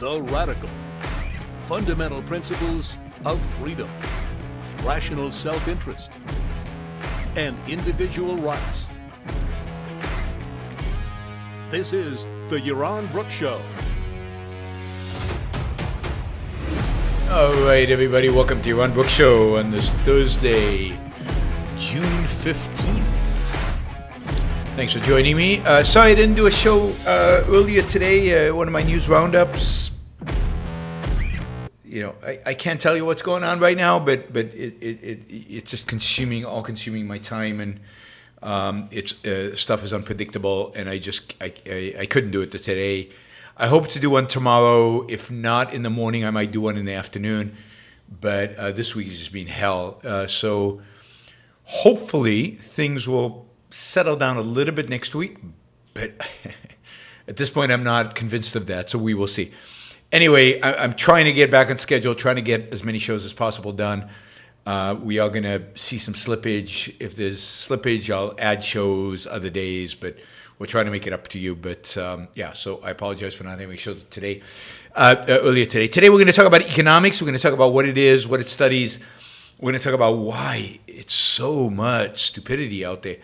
The Radical. Fundamental principles of freedom, rational self-interest, and individual rights. This is the Yaron Brook Show. All right, everybody, welcome to Yaron Brook Show on this Thursday, June 15th. Thanks for joining me. Sorry I didn't do a show earlier today, one of my news roundups. You know, I can't tell you what's going on right now, but it's just all consuming my time, and it's stuff is unpredictable, and I couldn't do it today. I hope to do one tomorrow. If not in the morning, I might do one in the afternoon. But this week has just been hell. So hopefully things will settle down a little bit next week. But at this point, I'm not convinced of that. So we will see. Anyway, I'm trying to get back on schedule, trying to get as many shows as possible done. We are going to see some slippage. If there's slippage, I'll add shows other days. But we'll try to make it up to you. But so I apologize for not having a show today, earlier today. Today we're going to talk about economics. We're going to talk about what it is, what it studies. We're going to talk about why it's so much stupidity out there.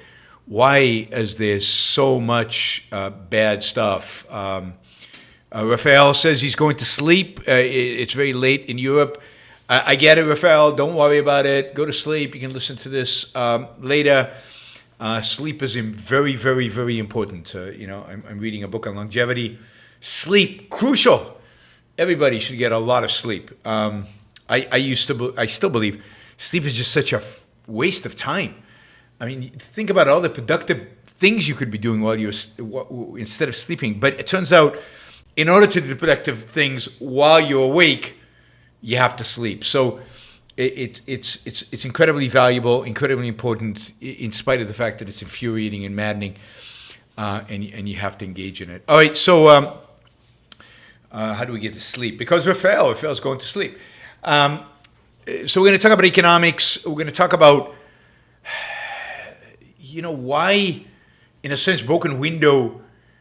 Why is there so much bad stuff? Raphael says he's going to sleep. It's very late in Europe. I get it, Raphael. Don't worry about it. Go to sleep. You can listen to this later. Sleep is very, very, very important. I'm reading a book on longevity. Sleep, crucial. Everybody should get a lot of sleep. I still believe sleep is just such a waste of time. I mean, think about all the productive things you could be doing instead of sleeping. But it turns out, in order to do productive things while you're awake, you have to sleep. So it's incredibly valuable, incredibly important, in spite of the fact that it's infuriating and maddening, and you have to engage in it. All right, so how do we get to sleep? Because Raphael's going to sleep. So we're going to talk about economics. We're going to talk about, why, in a sense, broken window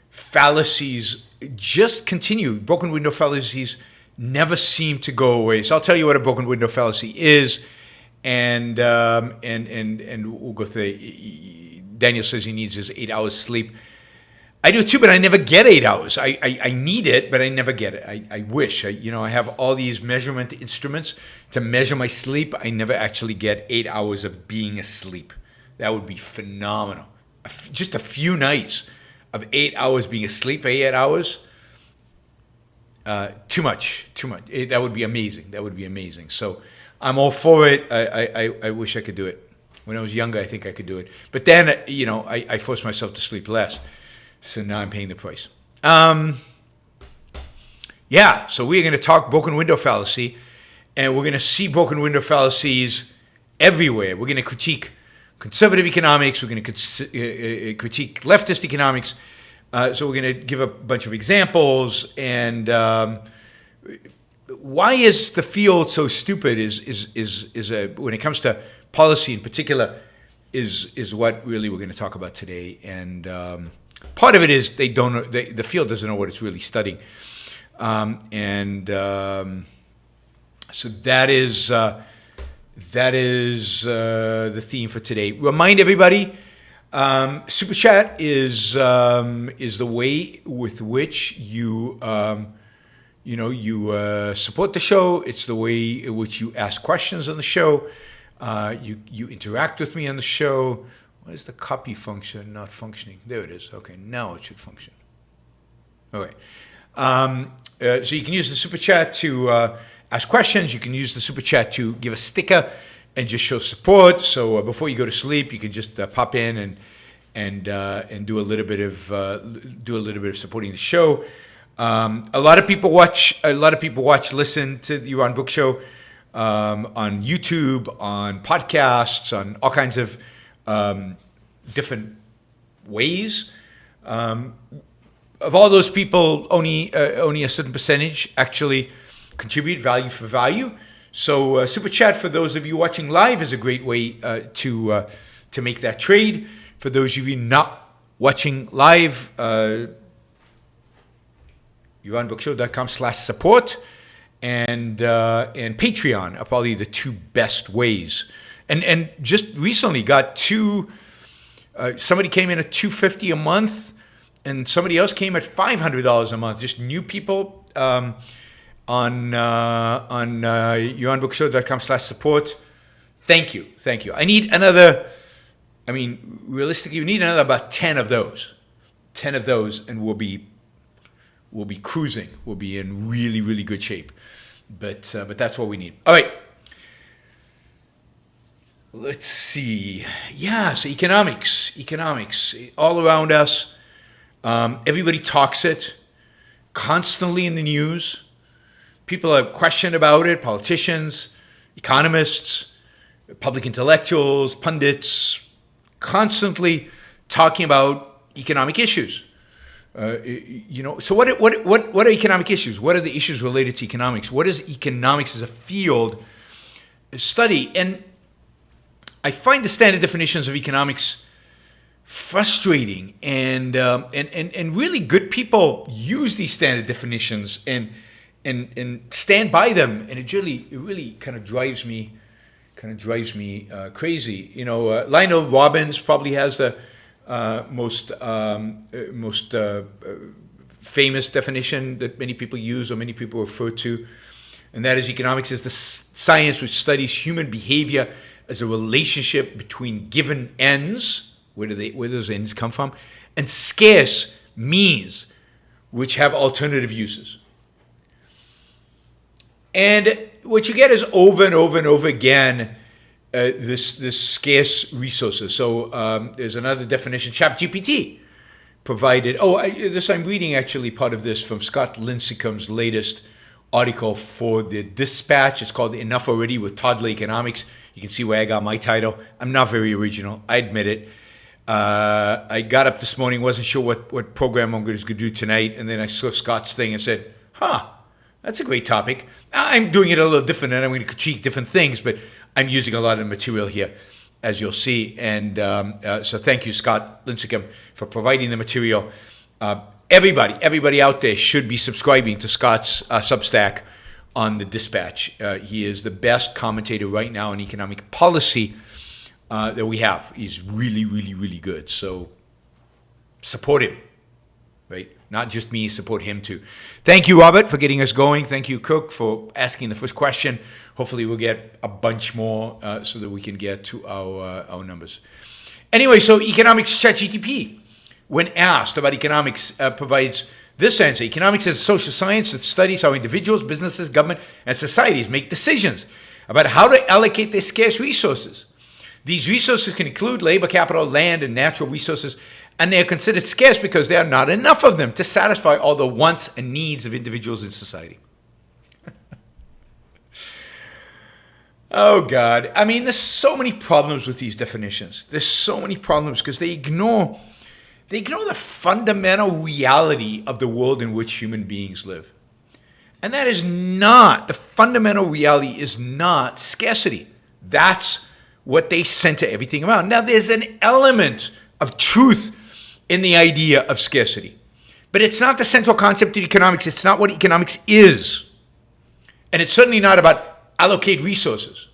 fallacies just continue. Broken window fallacies never seem to go away. So I'll tell you what a broken window fallacy is, and we'll go through. Daniel says he needs his 8 hours sleep. I do too, but I never get 8 hours. I need it, but I never get it. I wish. I have all these measurement instruments to measure my sleep. I never actually get 8 hours of being asleep. That would be phenomenal. Just a few nights of 8 hours being asleep for 8 hours. Too much. That would be amazing. So I'm all for it. I wish I could do it. When I was younger, I think I could do it. But then, I forced myself to sleep less. So now I'm paying the price. So we're going to talk broken window fallacy. And we're going to see broken window fallacies everywhere. We're going to critique conservative economics. We're going to critique leftist economics. So we're going to give a bunch of examples, and why is the field so stupid? When it comes to policy in particular, is what really we're going to talk about today. And part of it is the field doesn't know what it's really studying, so that is the theme for today. Remind everybody. Super Chat is the way with which you support the show. It's the way in which you ask questions on the show. You interact with me on the show. Why is the copy function not functioning? There it is. Okay, now it should function. Okay. So you can use the Super Chat to ask questions. You can use the Super Chat to give a sticker and just show support. So before you go to sleep, you can just pop in and do a little bit of supporting the show. A lot of people listen to the Yaron Brook Show on YouTube, on podcasts, on all kinds of different ways. Of all those people, only a certain percentage actually contribute value for value. So Super Chat for those of you watching live is a great way to make that trade. For those of you not watching live, YaronBrookShow.com/support and Patreon are probably the two best ways. And just recently got two. Somebody came in at $250 a month, and somebody else came at $500 a month. Just new people on YaronBrookShow.com/support. Thank you. I need another. I mean, realistically, we need another about 10 of those. 10 of those, and we'll be cruising. We'll be in really, really good shape. But that's what we need. All right. Let's see. Yeah, so economics all around us. Everybody talks it constantly in the news. People are questioned about it. Politicians, economists, public intellectuals, pundits, constantly talking about economic issues. So what are economic issues? What are the issues related to economics? What is economics as a field study? And I find the standard definitions of economics frustrating, and really good people use these standard definitions and stand by them, and it really kind of drives me crazy. Lionel Robbins probably has the most famous definition that many people use or many people refer to, and that is economics is the science which studies human behavior as a relationship between given ends, where those ends come from, and scarce means, which have alternative uses. And what you get is over and over and over again, this scarce resources. So there's another definition, ChatGPT provided. I'm reading actually part of this from Scott Lincecum's latest article for the Dispatch. It's called Enough Already with Toddler Economics. You can see where I got my title. I'm not very original, I admit it. I got up this morning, wasn't sure what program I'm going to do tonight, and then I saw Scott's thing and said, that's a great topic. I'm doing it a little different, and I'm going to critique different things, but I'm using a lot of the material here, as you'll see. And so thank you, Scott Lincecum, for providing the material. Everybody out there should be subscribing to Scott's Substack on the Dispatch. He is the best commentator right now on economic policy that we have. He's really, really, really good. So support him, right? Not just me, support him too. Thank you, Robert, for getting us going. Thank you, Cook, for asking the first question. Hopefully we'll get a bunch more so that we can get to our numbers. Anyway, so economics ChatGPT, when asked about economics, provides this answer. Economics is a social science that studies how individuals, businesses, government, and societies make decisions about how to allocate their scarce resources. These resources can include labor, capital, land, and natural resources, and they are considered scarce because there are not enough of them to satisfy all the wants and needs of individuals in society. Oh, God. I mean, there's so many problems with these definitions. There's so many problems because they ignore the fundamental reality of the world in which human beings live. And that is not, the fundamental reality is not scarcity. That's what they center everything around. Now, there's an element of truth in the idea of scarcity. But it's not the central concept of economics. It's not what economics is. And it's certainly not about allocate resources.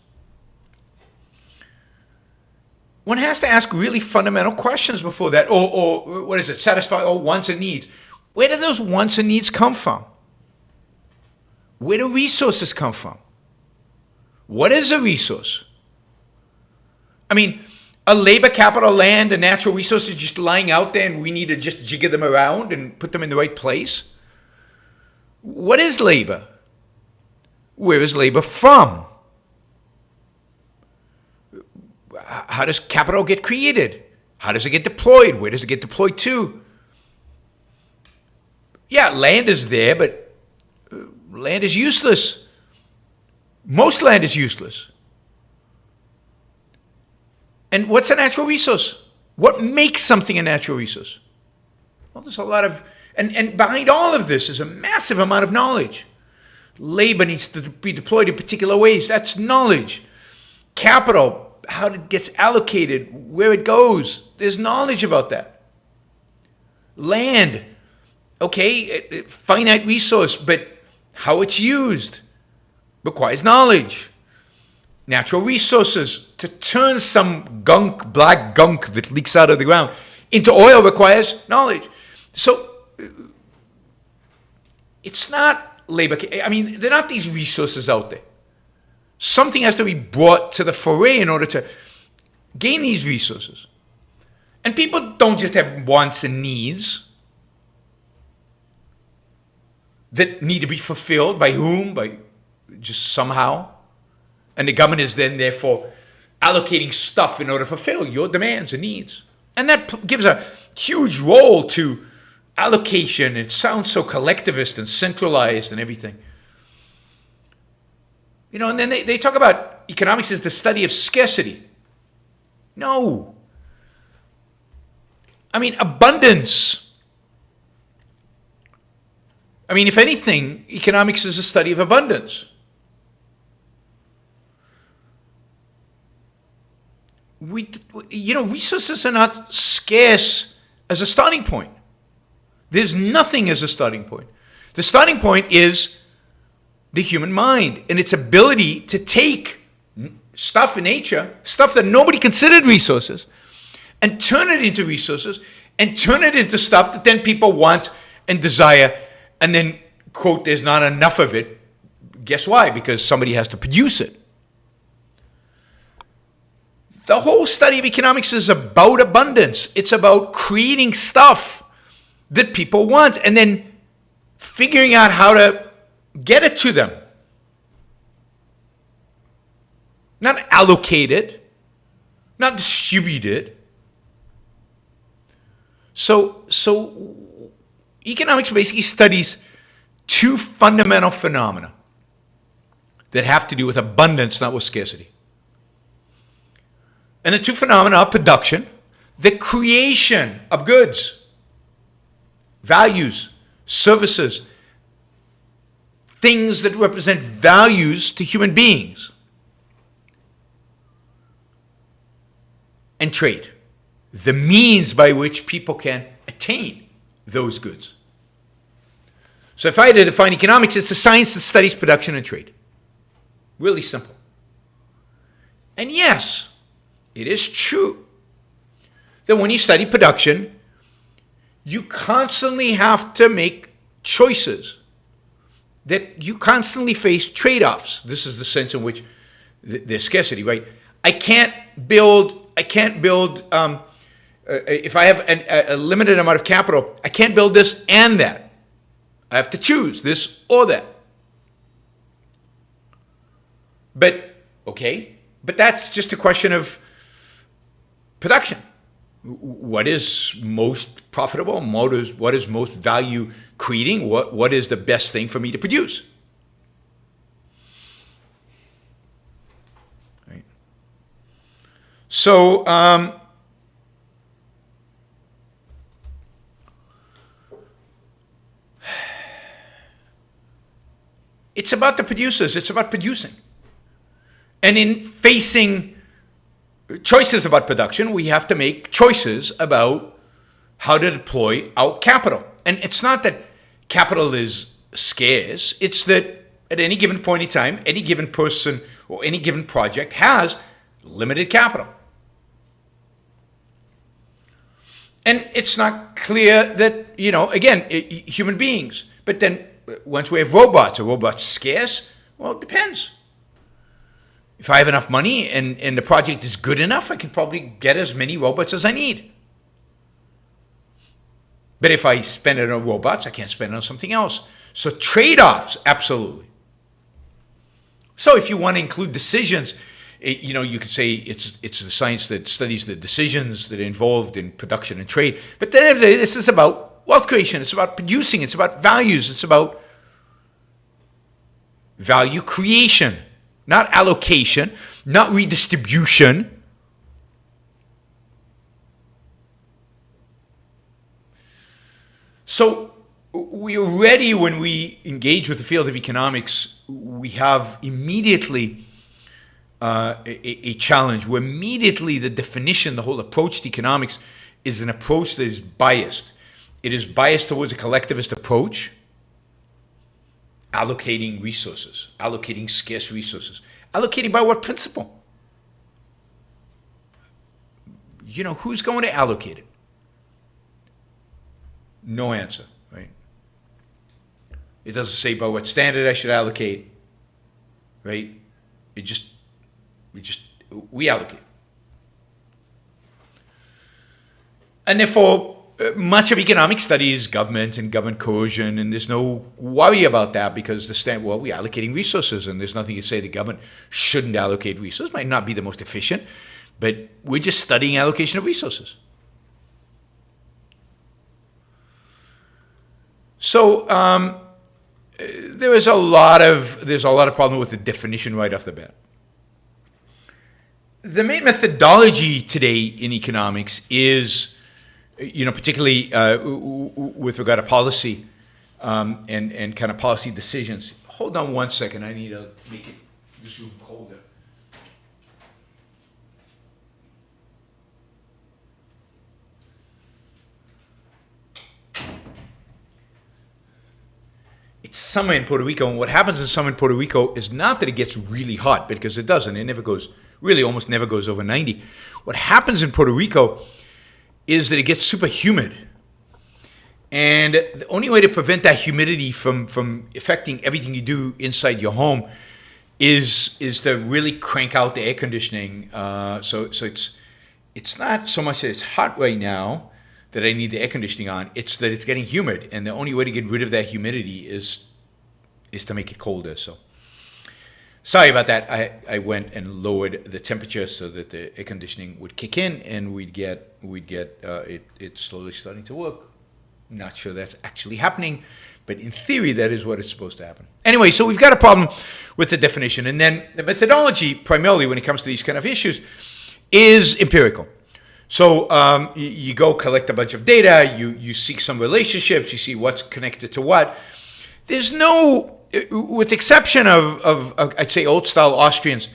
One has to ask really fundamental questions before that. Or what is it? Satisfy all wants and needs. Where do those wants and needs come from? Where do resources come from? What is a resource? I mean, a labor, capital, land, and natural resources just lying out there and we need to just jigger them around and put them in the right place? What is labor? Where is labor from? How does capital get created? How does it get deployed? Where does it get deployed to? Yeah, land is there, but land is useless. Most land is useless. And what's a natural resource? What makes something a natural resource? Well, there's a lot of, and behind all of this is a massive amount of knowledge. Labor needs to be deployed in particular ways. That's knowledge. Capital, how it gets allocated, where it goes. There's knowledge about that. Land, okay, finite resource, but how it's used requires knowledge. Natural resources, to turn some gunk, black gunk that leaks out of the ground into oil requires knowledge. So it's not labor. I mean, there are not these resources out there. Something has to be brought to the foray in order to gain these resources. And people don't just have wants and needs that need to be fulfilled. By whom? By just somehow. And the government is then therefore allocating stuff in order to fulfill your demands and needs. And that gives a huge role to allocation. It sounds so collectivist and centralized and everything. You know, and then they talk about economics as the study of scarcity. No. I mean, abundance. I mean, if anything, economics is a study of abundance. Resources are not scarce as a starting point. There's nothing as a starting point. The starting point is the human mind and its ability to take stuff in nature, stuff that nobody considered resources, and turn it into resources, and turn it into stuff that then people want and desire, and then, quote, there's not enough of it. Guess why? Because somebody has to produce it. The whole study of economics is about abundance. It's about creating stuff that people want and then figuring out how to get it to them. Not allocate it, not distribute it. So economics basically studies two fundamental phenomena that have to do with abundance, not with scarcity. And the two phenomena are production, the creation of goods, values, services, things that represent values to human beings, and trade, the means by which people can attain those goods. So if I had to define economics, it's a science that studies production and trade. Really simple. And yes, it is true that when you study production, you constantly have to make choices, that you constantly face trade-offs. This is the sense in which there's scarcity, right? I can't build, if I have a limited amount of capital, I can't build this and that. I have to choose this or that. But that's just a question of production. What is most profitable? What is most value creating? What is the best thing for me to produce? Right. So it's about the producers. It's about producing. And in facing choices about production, we have to make choices about how to deploy our capital. And it's not that capital is scarce, it's that at any given point in time, any given person or any given project has limited capital. And it's not clear that, again, human beings. But then once we have robots, are robots scarce? Well, it depends. If I have enough money and the project is good enough, I can probably get as many robots as I need. But if I spend it on robots, I can't spend it on something else. So trade-offs, absolutely. So if you want to include decisions, you could say it's the science that studies the decisions that are involved in production and trade. But at the end of the day, this is about wealth creation. It's about producing. It's about values. It's about value creation. Not allocation, not redistribution. So we are ready when we engage with the field of economics. We have immediately a challenge where immediately the definition, the whole approach to economics is an approach that is biased. It is biased towards a collectivist approach, allocating resources, allocating scarce resources. Allocating by what principle? Who's going to allocate it? No answer, right? It doesn't say by what standard I should allocate, right? We allocate. And therefore, much of economic study is government and government coercion, and there's no worry about that because we're allocating resources, and there's nothing to say the government shouldn't allocate resources. Might not be the most efficient, but we're just studying allocation of resources. So there's a lot of problem with the definition right off the bat. The main methodology today in economics is, particularly with regard to policy and kind of policy decisions. Hold on one second. I need to make this room colder. It's summer in Puerto Rico, and what happens in summer in Puerto Rico is not that it gets really hot, because it doesn't. It almost never goes over 90. What happens in Puerto Rico is that it gets super humid. And the only way to prevent that humidity from affecting everything you do inside your home is to really crank out the air conditioning. So it's not so much that it's hot right now that I need the air conditioning on. It's that it's getting humid, and the only way to get rid of that humidity is to make it colder. So sorry about that. I went and lowered the temperature so that the air conditioning would kick in, and we'd get it slowly starting to work. Not sure that's actually happening, but in theory that is what is supposed to happen. Anyway, so we've got a problem with the definition, and then the methodology, primarily when it comes to these kind of issues, is empirical. So you go collect a bunch of data, you seek some relationships, you see what's connected to what. There's no, with the exception of I'd say old-style Austrians,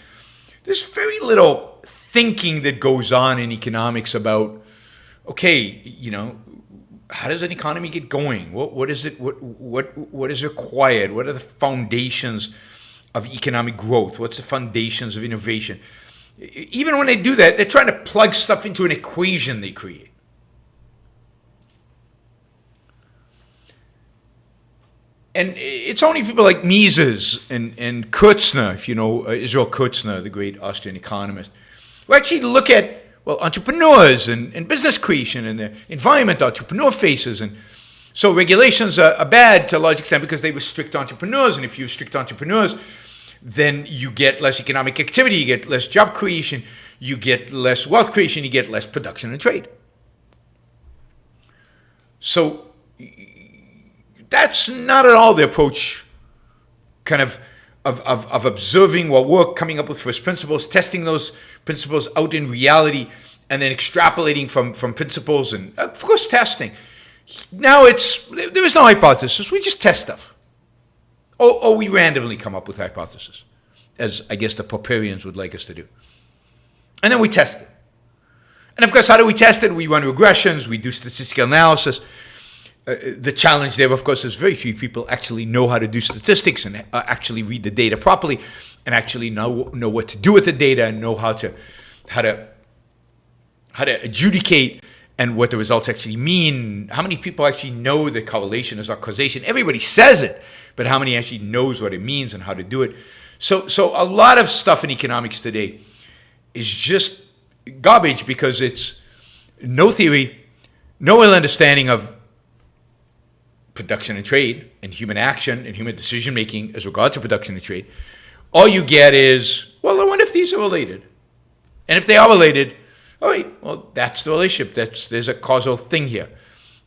there's very little thinking that goes on in economics about, okay, how does an economy get going? What is it? What is required? What are the foundations of economic growth? What's the foundations of innovation? Even when they do that, they're trying to plug stuff into an equation they create. And it's only people like Mises and Kurzner, if you know Israel Kurzner, the great Austrian economist, who actually look at, entrepreneurs and business creation and the environment entrepreneur faces. And so regulations are bad to a large extent because they restrict entrepreneurs. And if you restrict entrepreneurs, then you get less economic activity, you get less job creation, you get less wealth creation, you get less production and trade. So that's not at all the approach kind of observing what worked, coming up with first principles, testing those principles out in reality, and then extrapolating from principles, and of course testing. Now there is no hypothesis, we just test stuff. Or we randomly come up with hypotheses, as I guess the Popperians would like us to do. And then we test it. And of course, how do we test it? We run regressions, we do statistical analysis. The challenge there, of course, is very few people actually know how to do statistics and actually read the data properly and actually know what to do with the data and know how to adjudicate and what the results actually mean. How many people actually know that correlation is not causation? Everybody says it, but how many actually knows what it means and how to do it? So a lot of stuff in economics today is just garbage because it's no theory, no real understanding of production and trade and human action and human decision making as regard to production and trade. All you get is, I wonder if these are related. And if they are related, all right, that's the relationship. There's a causal thing here.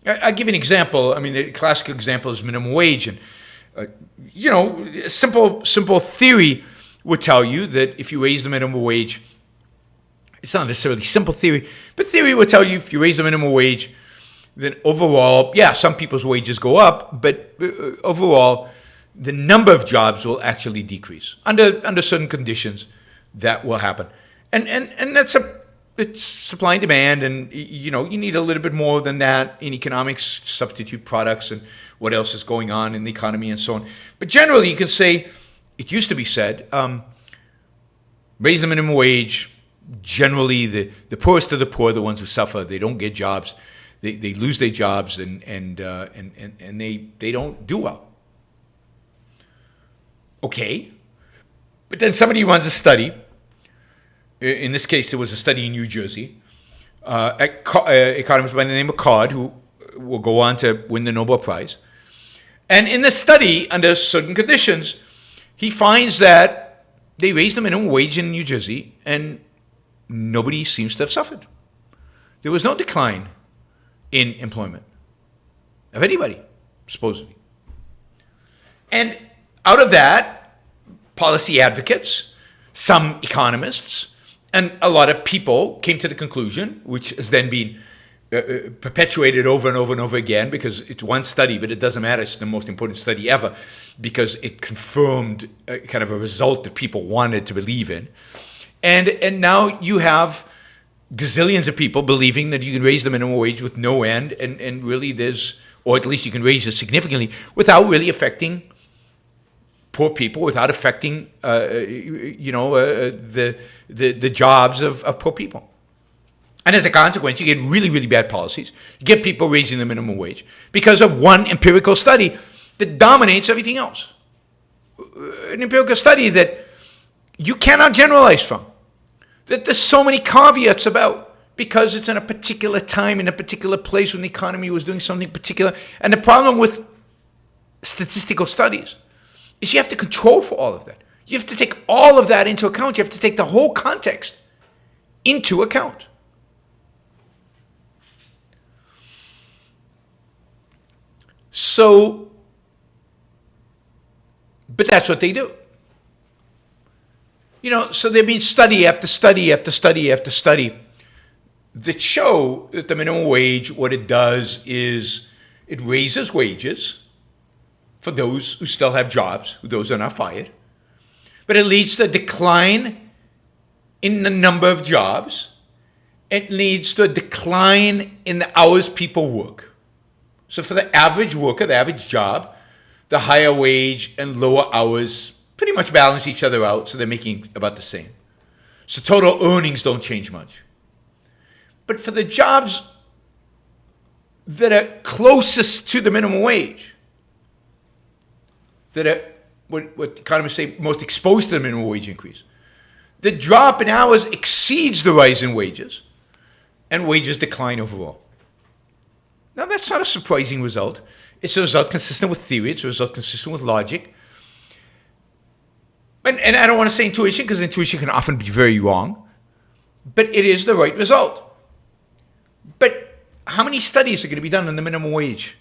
I'll give you an example. I mean, the classical example is minimum wage. And, simple theory would tell you that if you raise the minimum wage, it's not necessarily simple theory, but theory would tell you if you raise the minimum wage, then overall, some people's wages go up, but overall, the number of jobs will actually decrease. Under certain conditions, that will happen. And that's it's supply and demand, and you need a little bit more than that in economics, substitute products and what else is going on in the economy and so on. But generally, you can say, it used to be said, raise the minimum wage. Generally, the poorest of the poor, the ones who suffer, they don't get jobs, they lose their jobs, and they don't do well. Okay, but then somebody runs a study. In this case, it was a study in New Jersey. Economist by the name of Card, who will go on to win the Nobel Prize. And in the study, under certain conditions, he finds that they raised the minimum wage in New Jersey, and nobody seems to have suffered. There was no decline in employment of anybody, supposedly. And out of that, policy advocates, some economists, and a lot of people came to the conclusion, which has then been perpetuated over and over and over again, because it's one study, but it doesn't matter. It's the most important study ever, because it confirmed kind of a result that people wanted to believe in. And now you have gazillions of people believing that you can raise the minimum wage with no end, and really or at least you can raise it significantly without really affecting poor people, without affecting the jobs of poor people. And as a consequence, you get really, really bad policies. You get people raising the minimum wage because of one empirical study that dominates everything else. An empirical study that you cannot generalize from, that there's so many caveats about, because it's in a particular time, in a particular place when the economy was doing something particular. And the problem with statistical studies is you have to control for all of that. You have to take all of that into account. You have to take the whole context into account. So, but that's what they do. So there've been study after study after study after study that show that the minimum wage, what it does is it raises wages for those who still have jobs, those who are not fired. But it leads to a decline in the number of jobs. It leads to a decline in the hours people work. So for the average worker, the average job, the higher wage and lower hours pretty much balance each other out, so they're making about the same. So total earnings don't change much. But for the jobs that are closest to the minimum wage, that are what economists say most exposed to the minimum wage increase, the drop in hours exceeds the rise in wages, and wages decline overall. Now, that's not a surprising result. It's a result consistent with theory. It's a result consistent with logic. And I don't want to say intuition, because intuition can often be very wrong, but it is the right result. But how many studies are going to be done on the minimum wage?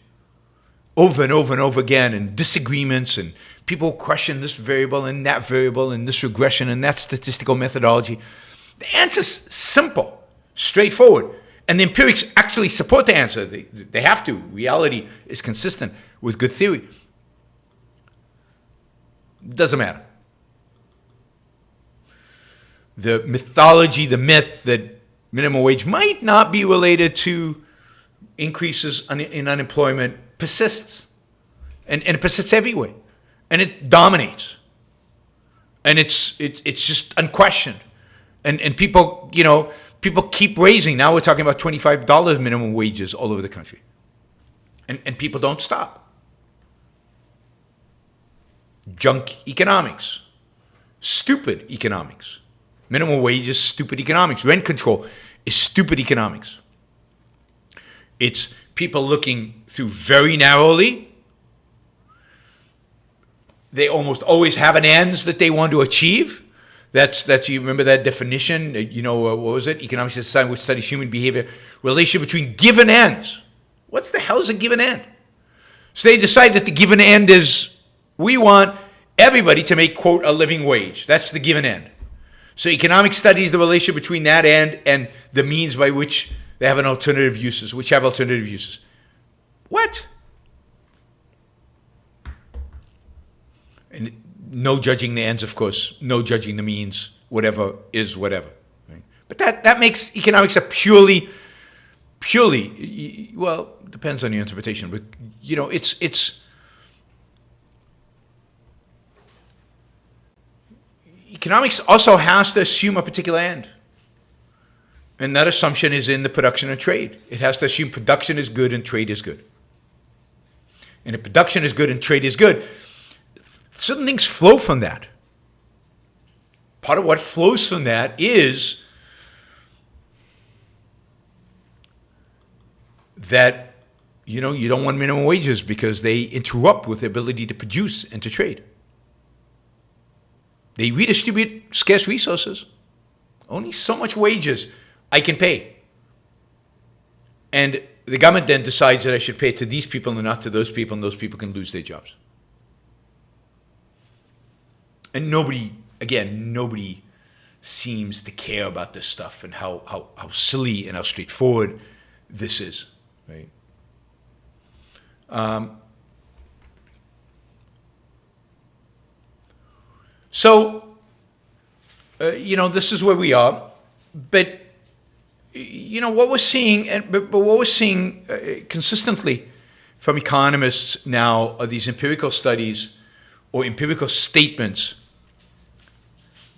Over and over and over again, and disagreements, and people question this variable and that variable, and this regression and that statistical methodology. The answer's simple, straightforward. And the empirics actually support the answer. They have to. Reality is consistent with good theory. Doesn't matter. The mythology, the myth that minimum wage might not be related to increases in unemployment persists. And it persists everywhere. And it dominates. And it's just unquestioned. And people, people keep raising. Now we're talking about $25 minimum wages all over the country. And people don't stop. Junk economics. Stupid economics. Minimum wage is stupid economics. Rent control is stupid economics. It's people looking through very narrowly. They almost always have an ends that they want to achieve. That's you remember that definition? What was it? Economics is a science which studies human behavior, relation between given ends. What the hell is a given end? So they decide that the given end is, we want everybody to make, quote, a living wage. That's the given end. So economics studies the relation between that end and the means by which they have alternative uses, which have alternative uses. What? And no judging the ends, of course. No judging the means. Whatever is whatever. Right? But that makes economics a purely, well, depends on your interpretation, but it's economics also has to assume a particular end. And that assumption is in the production and trade. It has to assume production is good and trade is good. And if production is good and trade is good, certain things flow from that. Part of what flows from that is that you don't want minimum wages because they interrupt with the ability to produce and to trade. They redistribute scarce resources. Only so much wages I can pay. And the government then decides that I should pay to these people and not to those people, and those people can lose their jobs. And nobody seems to care about this stuff and how silly and how straightforward this is, right? This is where we are, but what we're seeing, but what we're seeing consistently from economists now are these empirical studies or empirical statements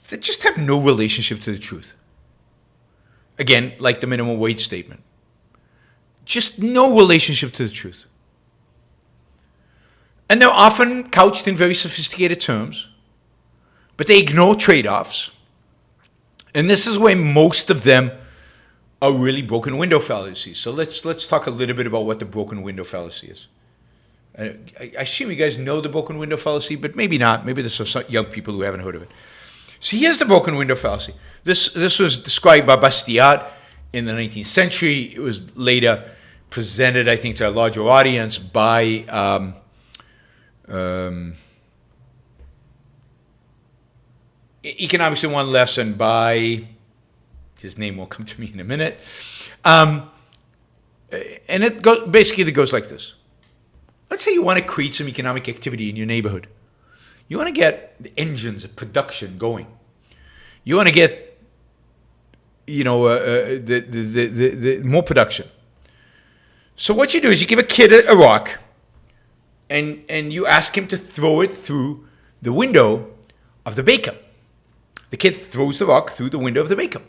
that just have no relationship to the truth. Again, like the minimum wage statement. Just no relationship to the truth. And they're often couched in very sophisticated terms, but they ignore trade-offs. And this is where most of them are really broken window fallacies. So let's talk a little bit about what the broken window fallacy is. I assume you guys know the broken window fallacy, but maybe not. Maybe there's some young people who haven't heard of it. So here's the broken window fallacy. This was described by Bastiat in the 19th century. It was later presented, I think, to a larger audience by Economics in One Lesson by, his name will come to me in a minute. And it basically goes like this. Let's say you want to create some economic activity in your neighborhood. You want to get the engines of production going. You want to get, the more production. So what you do is you give a kid a rock, and you ask him to throw it through the window of the baker. The kid throws the rock through the window of the baker.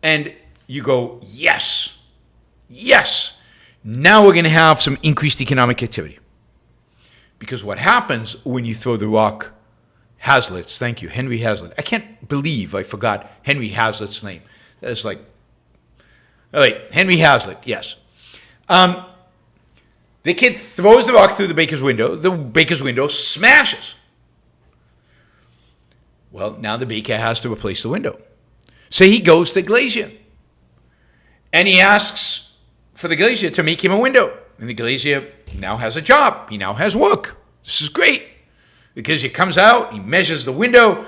And you go, yes, now we're going to have some increased economic activity. Because what happens when you throw the rock, Hazlitt's, thank you, Henry Hazlitt. I can't believe I forgot Henry Hazlitt's name. That is like, all right, Henry Hazlitt, yes. The kid throws the rock through the baker's window smashes. Well, now the baker has to replace the window. So he goes to the glazier. And he asks for the glazier to make him a window. And the glazier now has a job. He now has work. This is great. The glazier comes out, he measures the window,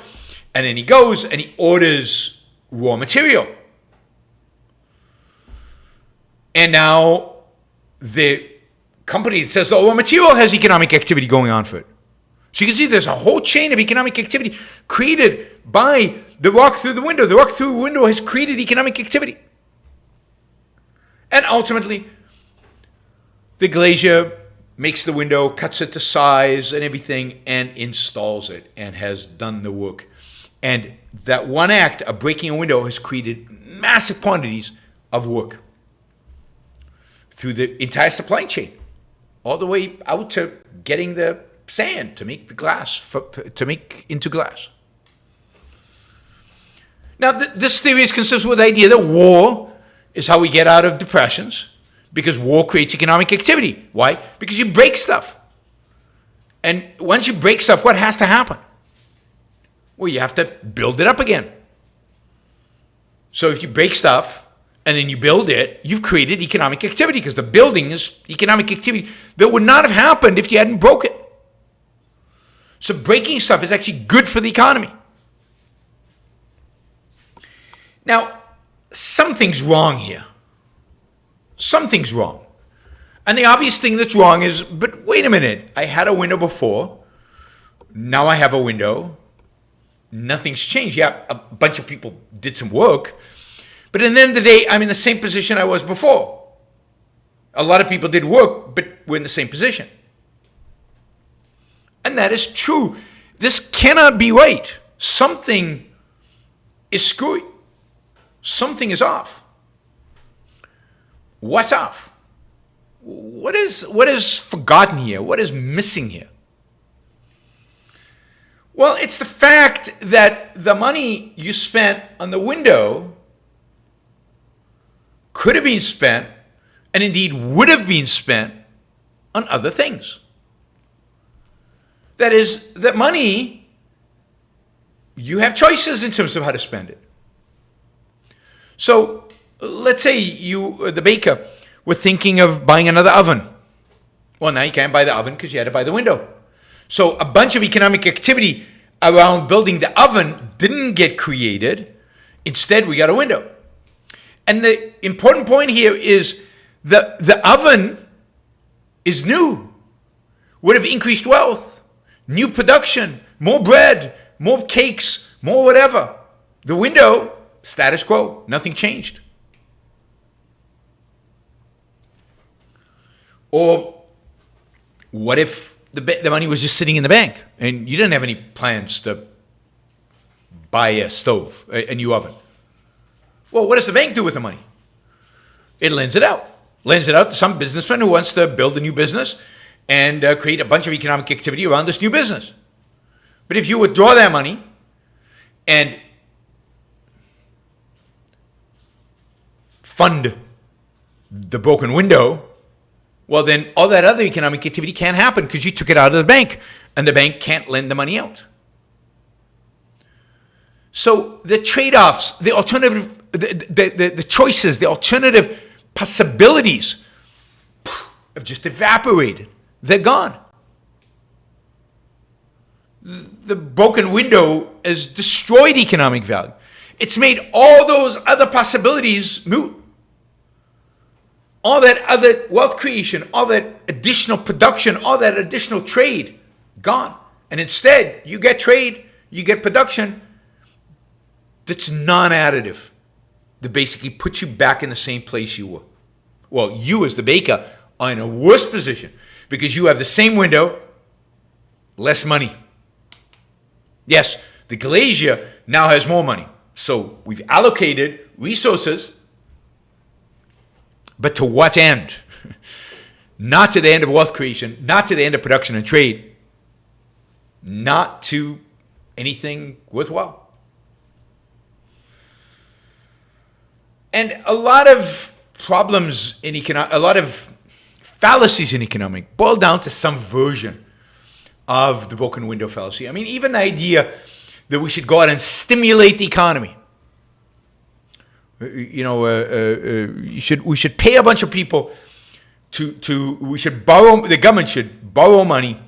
and then he goes and he orders raw material. And now the company that says the raw material has economic activity going on for it. So you can see there's a whole chain of economic activity created by the rock through the window. The rock through the window has created economic activity. And ultimately, the glazier makes the window, cuts it to size and everything, and installs it and has done the work. And that one act of breaking a window has created massive quantities of work through the entire supply chain, all the way out to getting the sand to make the glass, to make into glass. Now, this theory is consistent with the idea that war is how we get out of depressions, because war creates economic activity. Why? Because you break stuff. And once you break stuff, what has to happen? Well, you have to build it up again. So if you break stuff and then you build it, you've created economic activity, because the building is economic activity that would not have happened if you hadn't broke it. So breaking stuff is actually good for the economy. Now, something's wrong here. Something's wrong. And the obvious thing that's wrong is, but wait a minute, I had a window before, now I have a window, nothing's changed. Yeah, a bunch of people did some work, but at the end of the day, I'm in the same position I was before. A lot of people did work, but we're in the same position. And that is true. This cannot be right. Something is screwy. Something is off. What's off? What is forgotten here? What is missing here? Well, it's the fact that the money you spent on the window could have been spent, and indeed would have been spent, on other things. That is, that money, you have choices in terms of how to spend it. So, let's say you, the baker, were thinking of buying another oven. Well, now you can't buy the oven because you had to buy the window. So a bunch of economic activity around building the oven didn't get created. Instead, we got a window. And the important point here is the oven is new, would have increased wealth, new production, more bread, more cakes, more whatever. The window, status quo, nothing changed. Or what if the money was just sitting in the bank and you didn't have any plans to buy a stove, a new oven? Well, what does the bank do with the money? It lends it out. Lends it out to some businessman who wants to build a new business and create a bunch of economic activity around this new business. But if you withdraw that money and fund the broken window, well, then all that other economic activity can't happen because you took it out of the bank, and the bank can't lend the money out. So the trade-offs, the alternative, the choices, the alternative possibilities have just evaporated. They're gone. The broken window has destroyed economic value. It's made all those other possibilities moot. All that other wealth creation, all that additional production, all that additional trade, gone. And instead, you get trade, you get production that's non-additive, that basically puts you back in the same place you were. Well, you as the baker are in a worse position because you have the same window, less money. Yes, the glazier now has more money. So we've allocated resources, but to what end? Not to the end of wealth creation, not to the end of production and trade, not to anything worthwhile. And a lot of problems in a lot of fallacies in economics boil down to some version of the broken window fallacy. I mean, even the idea that we should go out and stimulate the economy. We should pay a bunch of people the government should borrow money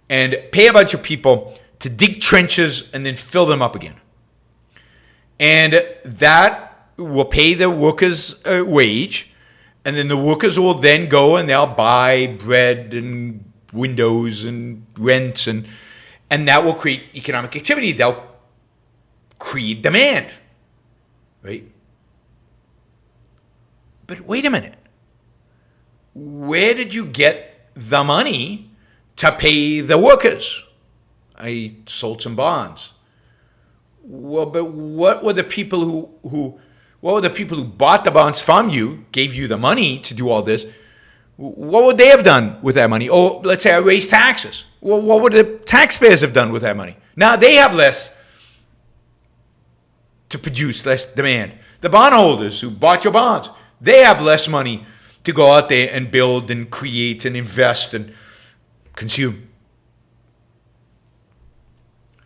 and pay a bunch of people to dig trenches and then fill them up again. And that will pay the workers a wage, and then the workers will then go and they'll buy bread and windows and rents, and that will create economic activity. They'll create demand, right? But wait a minute. Where did you get the money to pay the workers? I sold some bonds. Well, but what were the people who bought the bonds from you, gave you the money to do all this? What would they have done with that money? Or let's say I raised taxes. Well, what would the taxpayers have done with that money? Now they have less to produce, less demand. The bondholders who bought your bonds, they have less money to go out there and build and create and invest and consume.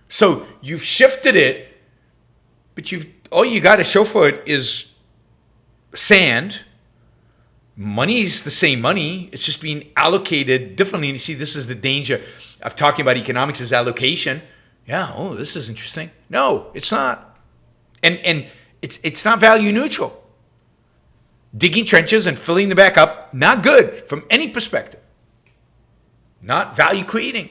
So you've shifted it, but all you got to show for it is sand. Money's the same money. It's just being allocated differently. And you see, this is the danger of talking about economics as allocation. Yeah, oh, this is interesting. No, it's not. And it's not value neutral. Digging trenches and filling them back up, not good from any perspective. Not value creating.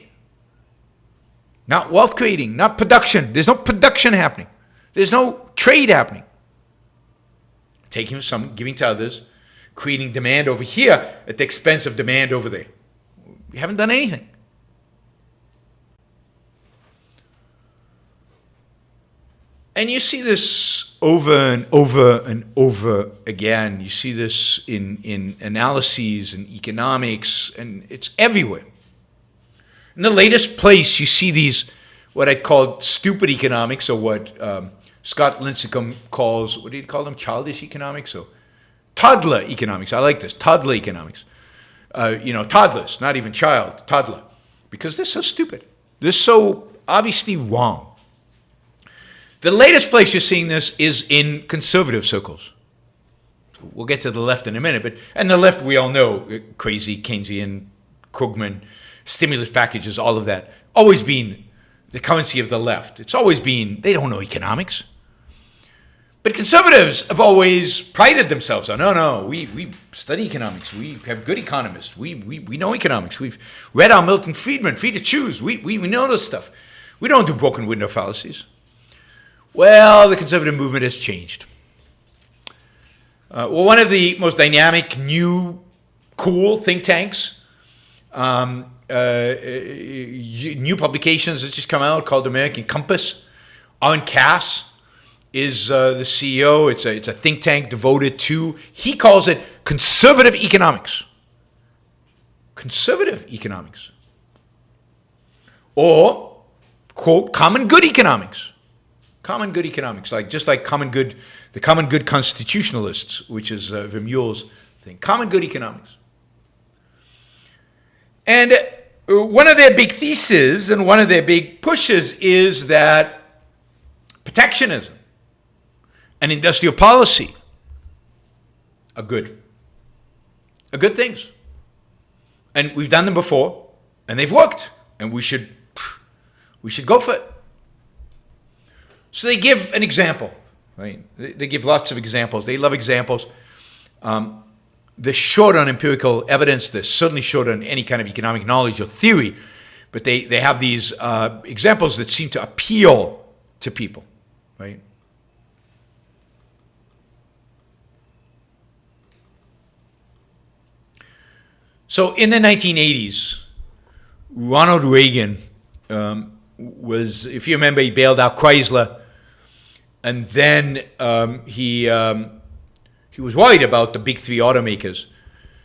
not wealth creating, not production. There's no production happening. There's no trade happening. Taking from some, giving to others, creating demand over here at the expense of demand over there. We haven't done anything. And you see this over and over and over again. You see this in analyses and economics, and it's everywhere. In the latest place, you see these, what I call stupid economics, or what Scott Lincecum calls, what do you call them, childish economics? Or toddler economics. I like this, toddler economics. Toddlers, not even child, toddler. Because they're so stupid. They're so obviously wrong. The latest place you're seeing this is in conservative circles. We'll get to the left in a minute, and the left we all know, crazy, Keynesian, Krugman, stimulus packages, all of that. Always been the currency of the left. It's always been, they don't know economics. But conservatives have always prided themselves on, no, we study economics. We have good economists. We know economics. We've read our Milton Friedman, Free to Choose. We know this stuff. We don't do broken window fallacies. Well, the conservative movement has changed. One of the most dynamic, new, cool think tanks, new publications that just come out called American Compass. Aaron Cass is the CEO. It's a think tank devoted to, he calls it conservative economics. Conservative economics. Or, quote, common good economics. Common good economics, just like common good, the common good constitutionalists, which is Vermeule's thing. Common good economics. And one of their big theses and one of their big pushes is that protectionism and industrial policy are good. Are good things. And we've done them before, and they've worked, and we should go for it. So they give an example, right? They give lots of examples. They love examples. They're short on empirical evidence. They're certainly short on any kind of economic knowledge or theory. But they have these examples that seem to appeal to people, right? So in the 1980s, Ronald Reagan was, if you remember, he bailed out Chrysler. And then he was worried about the big three automakers.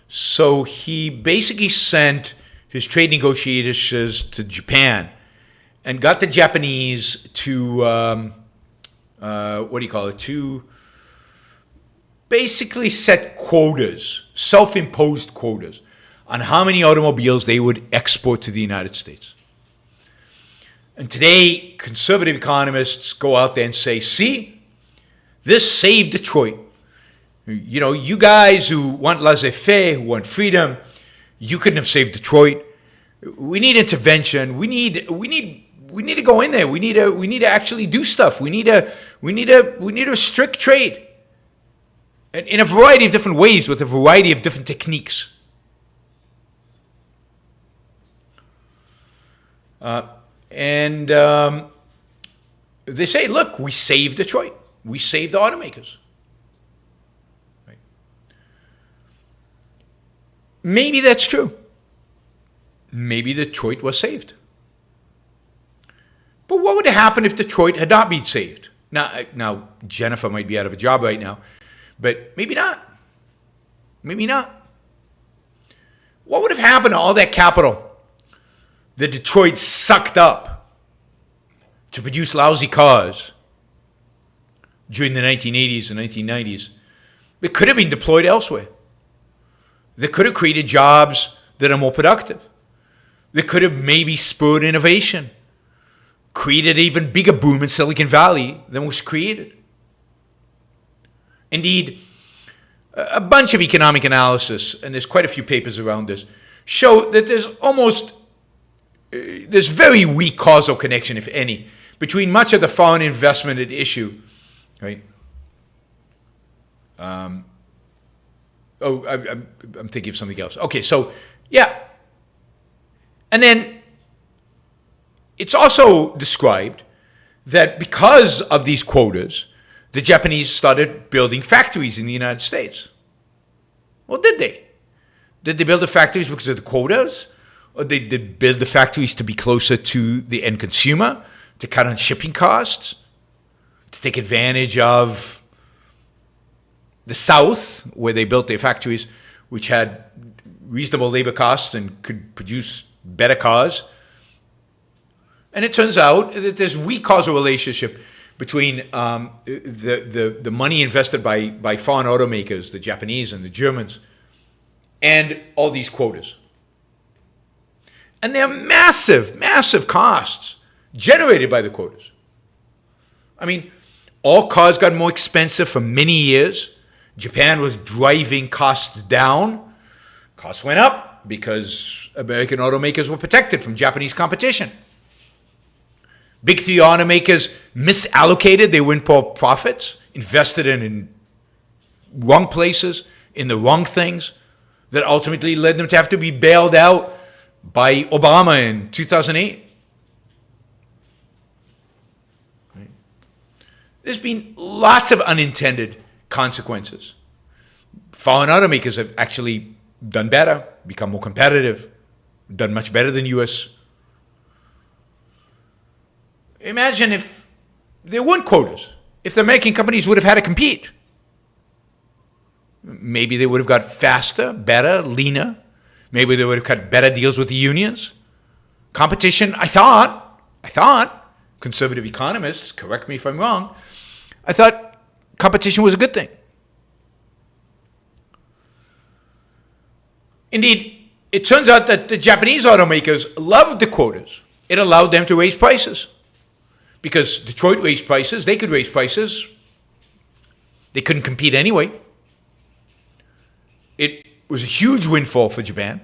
So he basically sent his trade negotiators to Japan and got the Japanese to, to basically set quotas, self-imposed quotas, on how many automobiles they would export to the United States. And today, conservative economists go out there and say, see, this saved Detroit. You know, you guys who want laissez-faire, who want freedom, you couldn't have saved Detroit. We need intervention. We need to go in there. We need to actually do stuff. We need to restrict trade. And in a variety of different ways with a variety of different techniques. And they say, look, we saved Detroit. We saved the automakers. Right? Maybe that's true. Maybe Detroit was saved. But what would have happened if Detroit had not been saved? Now Jennifer might be out of a job right now, but maybe not. Maybe not. What would have happened to all that capital that Detroit sucked up to produce lousy cars during the 1980s and 1990s? It could have been deployed elsewhere. They could have created jobs that are more productive. They could have maybe spurred innovation, created an even bigger boom in Silicon Valley than was created. Indeed, a bunch of economic analysis, and there's quite a few papers around this, show that there's very weak causal connection, if any, between much of the foreign investment at issue, right? I'm thinking of something else. Okay, so yeah. And then it's also described that because of these quotas, the Japanese started building factories in the United States. Well, did they? Did they build the factories because of the quotas? Or did they build the factories to be closer to the end consumer, to cut on shipping costs, to take advantage of the South, where they built their factories, which had reasonable labor costs and could produce better cars? And it turns out that there's weak causal relationship between the money invested by foreign automakers, the Japanese and the Germans, and all these quotas. And there are massive, massive costs generated by the quotas. I mean, all cars got more expensive for many years. Japan was driving costs down. Costs went up because American automakers were protected from Japanese competition. Big three automakers misallocated their windfall profits, invested in wrong places, in the wrong things, that ultimately led them to have to be bailed out by Obama in 2008. Right? There's been lots of unintended consequences. Foreign automakers have actually done better, become more competitive, done much better than U.S. Imagine if there weren't quotas, if the American companies would have had to compete. Maybe they would have got faster, better, leaner. Maybe they would have cut better deals with the unions. Competition, I thought, conservative economists, correct me if I'm wrong, I thought competition was a good thing. Indeed, it turns out that the Japanese automakers loved the quotas. It allowed them to raise prices. Because Detroit raised prices, they could raise prices. They couldn't compete anyway. It was a huge windfall for Japan.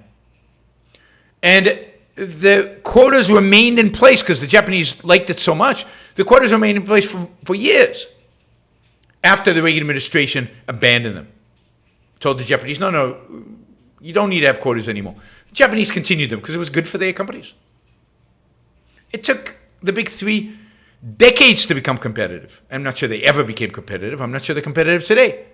And the quotas remained in place because the Japanese liked it so much. The quotas remained in place for years after the Reagan administration abandoned them. Told the Japanese, no, you don't need to have quotas anymore. The Japanese continued them because it was good for their companies. It took the big three decades to become competitive. I'm not sure they ever became competitive. I'm not sure they're competitive today.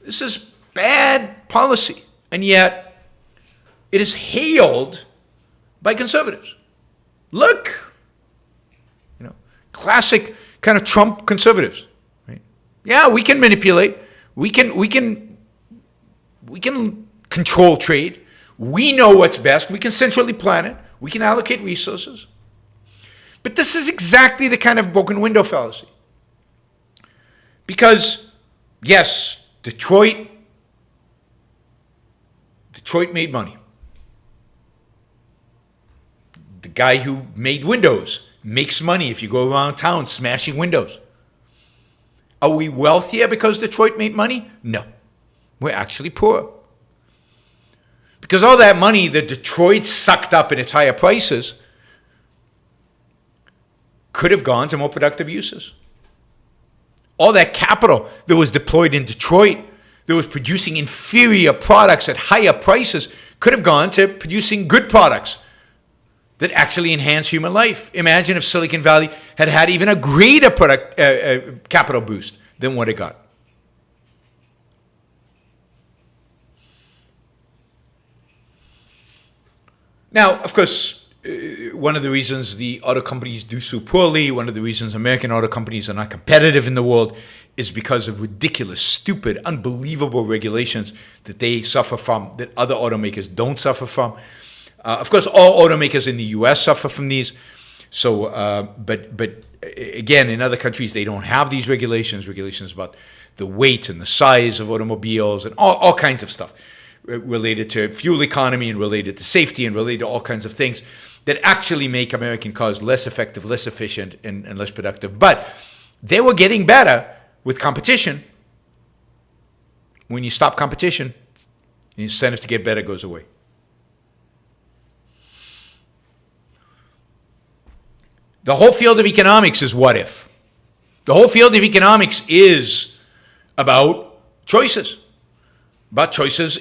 This is bad policy, and yet it is hailed by conservatives. Look, classic kind of Trump conservatives. Right? Yeah, we can manipulate. We can control trade. We know what's best. We can centrally plan it. We can allocate resources. But this is exactly the kind of broken window fallacy. Because, yes, Detroit made money. The guy who made windows makes money if you go around town smashing windows. Are we wealthier because Detroit made money? No. We're actually poor. Because all that money that Detroit sucked up in its higher prices could have gone to more productive uses. All that capital that was deployed in Detroit that was producing inferior products at higher prices could have gone to producing good products that actually enhance human life. Imagine if Silicon Valley had had even a greater capital boost than what it got. Now, of course, one of the reasons the auto companies do so poorly, one of the reasons American auto companies are not competitive in the world is because of ridiculous, stupid, unbelievable regulations that they suffer from, that other automakers don't suffer from. Of course, all automakers in the U.S. suffer from these. So, but again, in other countries, they don't have these regulations about the weight and the size of automobiles and all kinds of stuff related to fuel economy and related to safety and related to all kinds of things that actually make American cars less effective, less efficient, and less productive. But they were getting better with competition. When you stop competition, the incentive to get better goes away. The whole field of economics is what if. The whole field of economics is about choices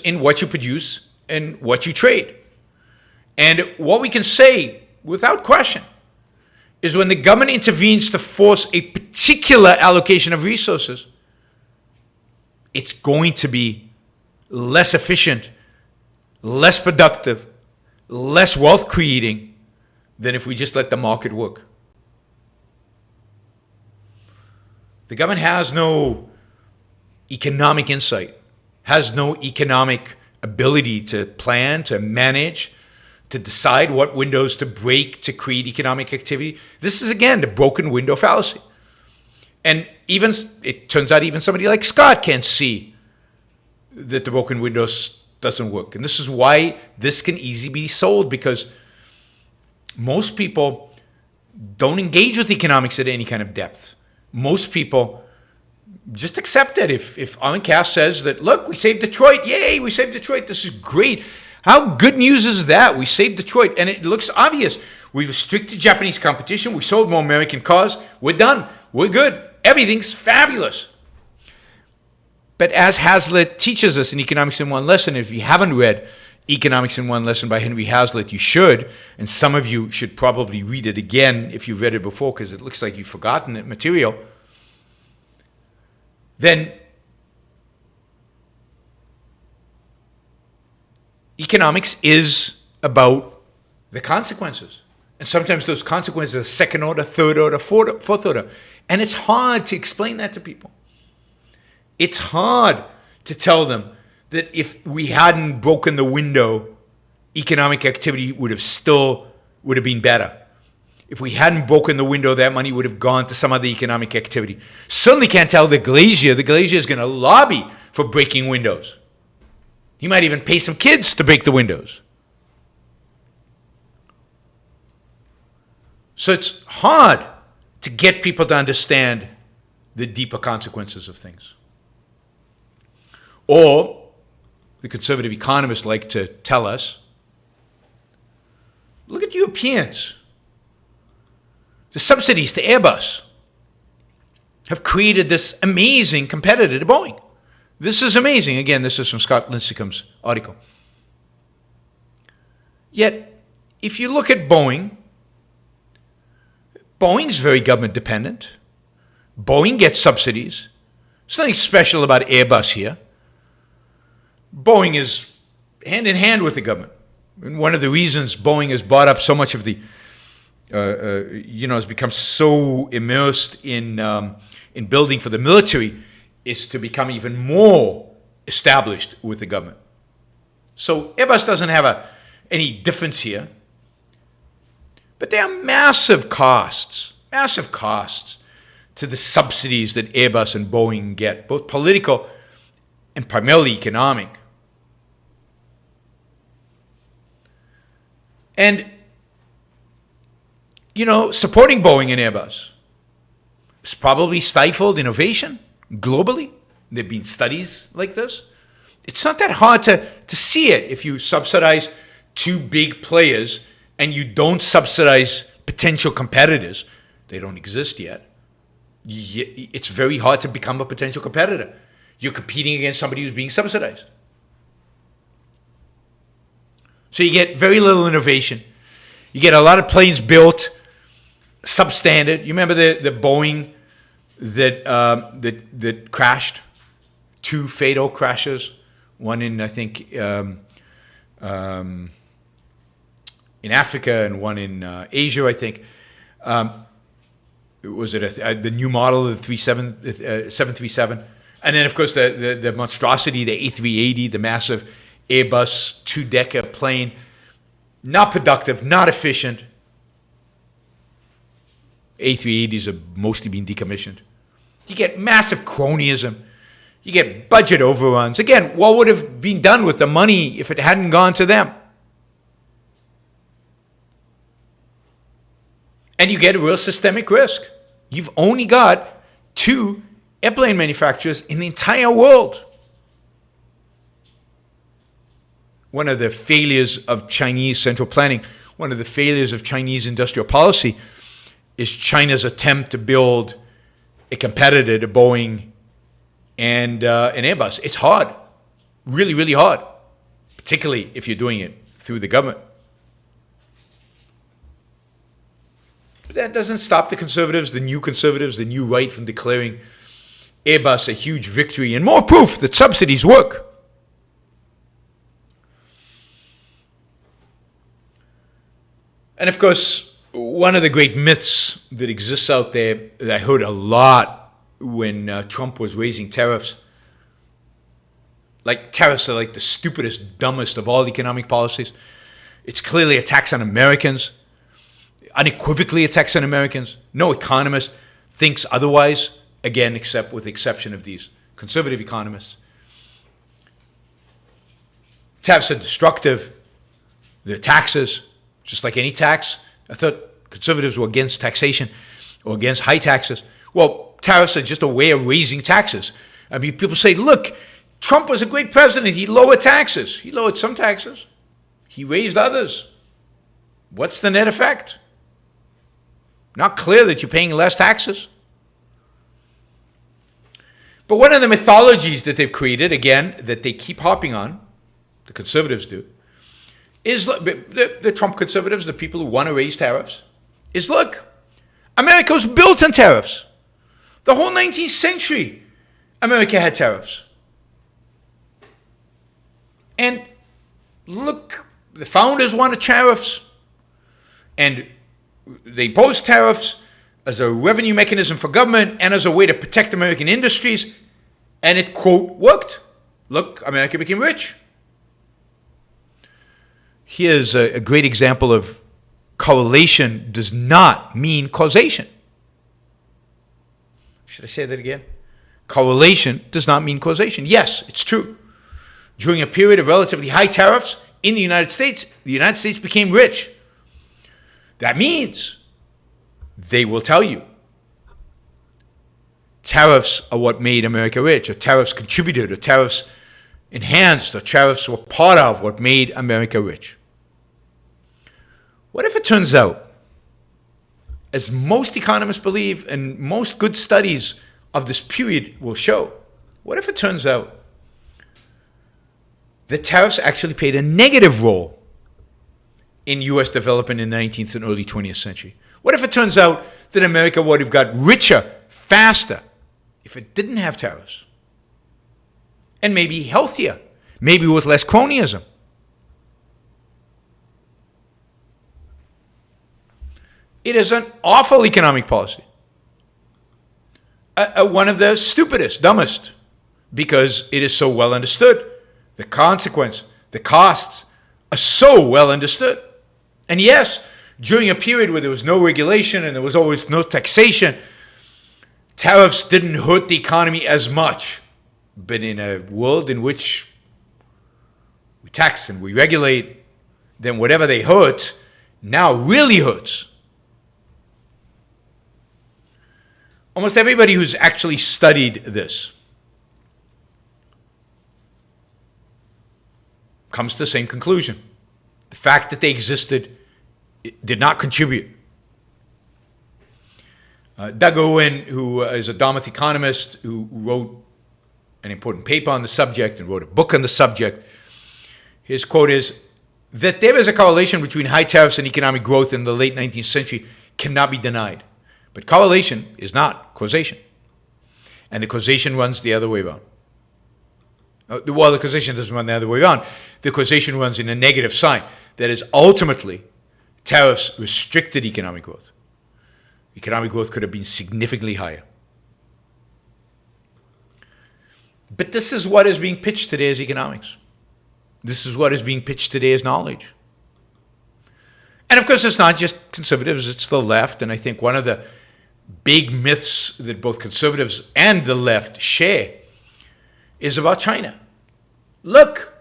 in what you produce and what you trade. And what we can say without question is when the government intervenes to force a particular allocation of resources, it's going to be less efficient, less productive, less wealth creating than if we just let the market work. The government has no economic insight, has no economic ability to plan, to manage, to decide what windows to break to create economic activity. This is, again, the broken window fallacy. And even it turns out even somebody like Scott can't see that the broken window doesn't work. And this is why this can easily be sold, because most people don't engage with economics at any kind of depth. Most people just accept it. If Arlen Cass says that, look, we saved Detroit, yay, we saved Detroit, this is great. How good news is that? We saved Detroit, and it looks obvious. We restricted Japanese competition, we sold more American cars, we're done, we're good, everything's fabulous. But as Hazlitt teaches us in Economics in One Lesson, if you haven't read Economics in One Lesson by Henry Hazlitt, you should, and some of you should probably read it again if you've read it before, because it looks like you've forgotten that material. Then economics is about the consequences. And sometimes those consequences are second order, third order, fourth order. And it's hard to explain that to people. It's hard to tell them that if we hadn't broken the window, economic activity would have been better. If we hadn't broken the window, that money would have gone to some other economic activity. Certainly can't tell the glazier. The glazier is going to lobby for breaking windows. He might even pay some kids to break the windows. So it's hard to get people to understand the deeper consequences of things. Or, the conservative economists like to tell us, look at Europeans. The subsidies to Airbus have created this amazing competitor to Boeing. This is amazing. Again, this is from Scott Lincecum's article. Yet, if you look at Boeing, Boeing's very government dependent. Boeing gets subsidies. There's nothing special about Airbus here. Boeing is hand in hand with the government. And one of the reasons Boeing has bought up so much of the has become so immersed in building for the military is to become even more established with the government. So Airbus doesn't have any difference here. But there are massive costs to the subsidies that Airbus and Boeing get, both political and primarily economic. And supporting Boeing and Airbus has probably stifled innovation globally. There have been studies like this. It's not that hard to see it if you subsidize two big players and you don't subsidize potential competitors. They don't exist yet. It's very hard to become a potential competitor. You're competing against somebody who's being subsidized. So you get very little innovation. You get a lot of planes built substandard. You remember the Boeing that crashed? Two fatal crashes. One in, I think, in Africa and one in Asia, I think. Was it the new model of the 737? And then, of course, the monstrosity, the A380, the massive Airbus two-decker plane. Not productive, not efficient. A380s have mostly been decommissioned. You get massive cronyism. You get budget overruns. Again, what would have been done with the money if it hadn't gone to them? And you get a real systemic risk. You've only got two airplane manufacturers in the entire world. One of the failures of Chinese central planning, one of the failures of Chinese industrial policy is China's attempt to build a competitor to Boeing and Airbus. It's hard, really, really hard, particularly if you're doing it through the government. But that doesn't stop the conservatives, the new right, from declaring Airbus a huge victory and more proof that subsidies work. And of course, one of the great myths that exists out there that I heard a lot when Trump was raising tariffs, like tariffs are like the stupidest, dumbest of all economic policies. It's clearly a tax on Americans, unequivocally a tax on Americans. No economist thinks otherwise, again, except with the exception of these conservative economists. Tariffs are destructive. They're taxes, just like any tax. I thought conservatives were against taxation or against high taxes. Well, tariffs are just a way of raising taxes. I mean, people say, look, Trump was a great president. He lowered taxes. He lowered some taxes. He raised others. What's the net effect? Not clear that you're paying less taxes. But one of the mythologies that they've created, again, that they keep harping on, the conservatives do, is the Trump conservatives, the people who want to raise tariffs, is look, America was built on tariffs. The whole 19th century, America had tariffs. And look, the founders wanted tariffs, and they imposed tariffs as a revenue mechanism for government and as a way to protect American industries, and it, quote, worked. Look, America became rich. Here's a great example of correlation does not mean causation. Should I say that again? Correlation does not mean causation. Yes, it's true. During a period of relatively high tariffs in the United States became rich. That means they will tell you tariffs are what made America rich, or tariffs contributed, or tariffs enhanced, or tariffs were part of what made America rich. What if it turns out, as most economists believe and most good studies of this period will show, what if it turns out that tariffs actually played a negative role in U.S. development in the 19th and early 20th century? What if it turns out that America would have got richer faster if it didn't have tariffs? And maybe healthier, maybe with less cronyism. It is an awful economic policy. One of the stupidest, dumbest, because it is so well understood. The consequence, the costs are so well understood. And yes, during a period where there was no regulation and there was always no taxation, tariffs didn't hurt the economy as much. But in a world in which we tax and we regulate, then whatever they hurt now really hurts. Almost everybody who's actually studied this comes to the same conclusion. The fact that they existed did not contribute. Doug Owen, who is a Dartmouth economist who wrote an important paper on the subject and wrote a book on the subject, his quote is that there is a correlation between high tariffs and economic growth in the late 19th century cannot be denied. But correlation is not causation. And the causation runs the other way around. Well, the causation doesn't run the other way around. The causation runs in a negative sign. That is, ultimately, tariffs restricted economic growth. Economic growth could have been significantly higher. But this is what is being pitched today as economics. This is what is being pitched today as knowledge. And of course, it's not just conservatives, it's the left. And I think one of the big myths that both conservatives and the left share is about China. Look,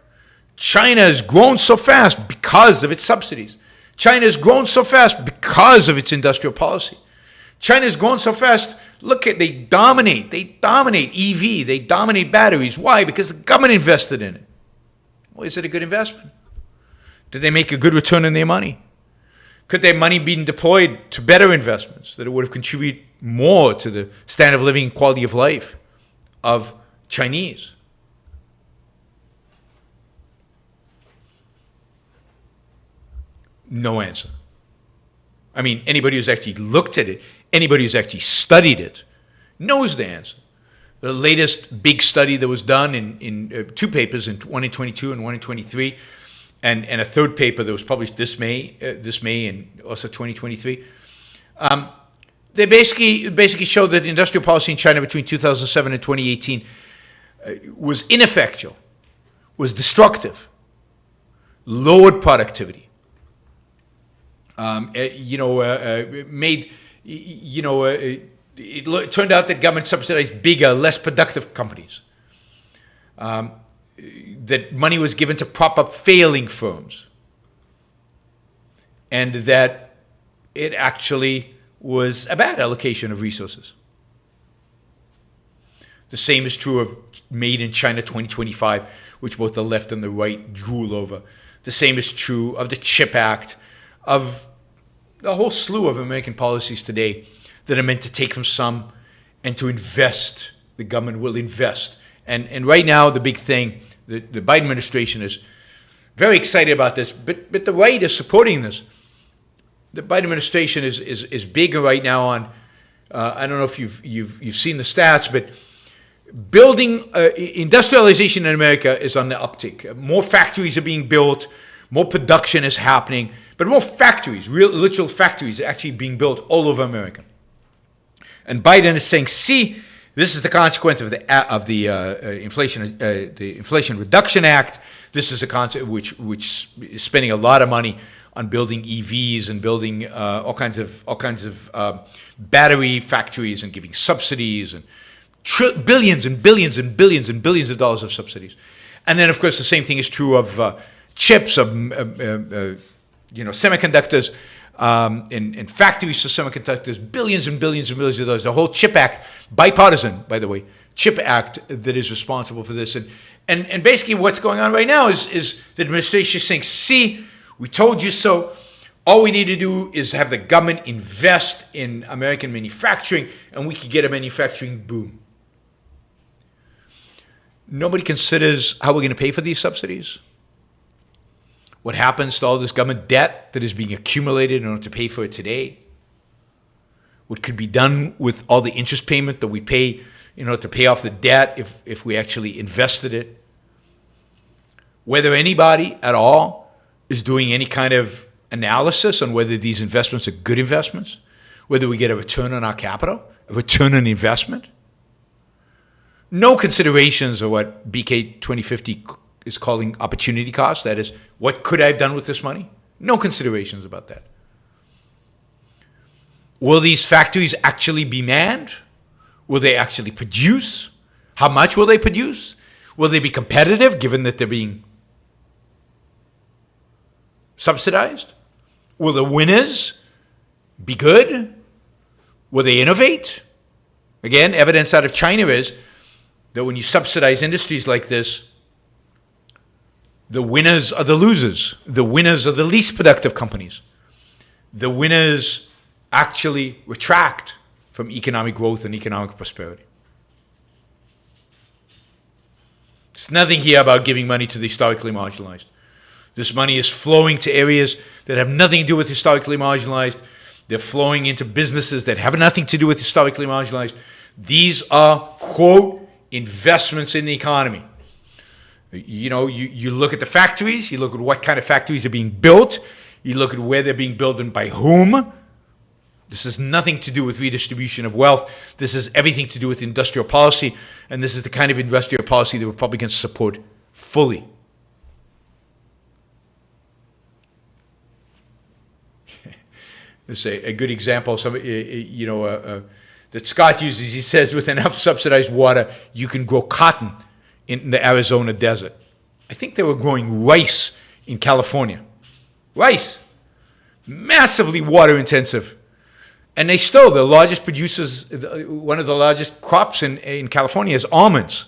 China has grown so fast because of its subsidies. China has grown so fast because of its industrial policy. China has grown so fast, look at, they dominate EV, they dominate batteries. Why? Because the government invested in it. Well, is it a good investment? Did they make a good return on their money? Could their money be deployed to better investments that it would have contributed more to the standard of living and quality of life of Chinese? No answer. I mean, anybody who's actually looked at it, anybody who's actually studied it, knows the answer. The latest big study that was done in two papers, one in 22 and one in 23, and a third paper that was published this May and also 2023. They basically showed that industrial policy in China between 2007 and 2018 was ineffectual, was destructive, lowered productivity, it turned out that government subsidized bigger, less productive companies. That money was given to prop up failing firms. And that it actually was a bad allocation of resources. The same is true of Made in China 2025, which both the left and the right drool over. The same is true of the CHIP Act, of a whole slew of American policies today that are meant to take from some and to invest. The government will invest. And right now, the big thing, the Biden administration is very excited about this, but the right is supporting this. The Biden administration is big right now on, I don't know if you've seen the stats, but building industrialization in America is on the uptick. More factories are being built, more production is happening, but more factories, real literal factories, are actually being built all over America. And Biden is saying, see, this is the consequence of the Inflation Reduction Act. This is a concept which is spending a lot of money on building EVs and building all kinds of battery factories and giving subsidies and billions and billions and billions and billions of dollars of subsidies. And then, of course, the same thing is true of chips, of semiconductors, and factories for semiconductors, billions and billions and billions of dollars. The whole CHIP Act, bipartisan, by the way, CHIP Act that is responsible for this. And basically what's going on right now is the administration saying, see, we told you so. All we need to do is have the government invest in American manufacturing, and we could get a manufacturing boom. Nobody considers how we're going to pay for these subsidies. What happens to all this government debt that is being accumulated in order to pay for it today? What could be done with all the interest payment that we pay in order to pay off the debt if we actually invested it? Whether anybody at all is doing any kind of analysis on whether these investments are good investments, whether we get a return on our capital, a return on investment. No considerations of what BK 2050 is calling opportunity cost. That is, what could I have done with this money? No considerations about that. Will these factories actually be manned? Will they actually produce? How much will they produce? Will they be competitive given that they're being subsidized? Will the winners be good? Will they innovate? Again, evidence out of China is that when you subsidize industries like this, the winners are the losers. The winners are the least productive companies. The winners actually retract from economic growth and economic prosperity. It's nothing here about giving money to the historically marginalized. This money is flowing to areas that have nothing to do with historically marginalized. They're flowing into businesses that have nothing to do with historically marginalized. These are, quote, investments in the economy. You look at the factories, you look at what kind of factories are being built, you look at where they're being built and by whom. This has nothing to do with redistribution of wealth. This has everything to do with industrial policy, and this is the kind of industrial policy the Republicans support fully. There's a good example, that Scott uses. He says, with enough subsidized water, you can grow cotton in the Arizona desert. I think they were growing rice in California. Rice. Massively water intensive. And they still, the largest producers, one of the largest crops in California is almonds.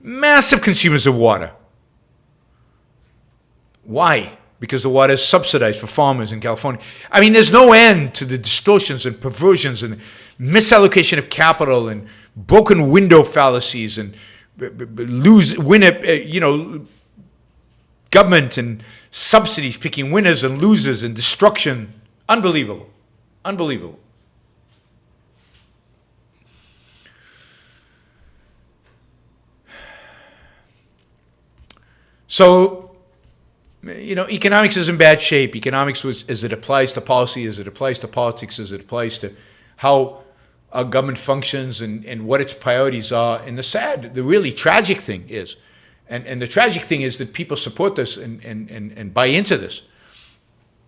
Massive consumers of water. Why? Because the water is subsidized for farmers in California. I mean, there's no end to the distortions and perversions and misallocation of capital and broken window fallacies and government and subsidies picking winners and losers and destruction. Unbelievable. Unbelievable. So, economics is in bad shape. Economics, as it applies to policy, as it applies to politics, as it applies to how our government functions and what its priorities are. And the really tragic thing is, and the tragic thing is that people support this and buy into this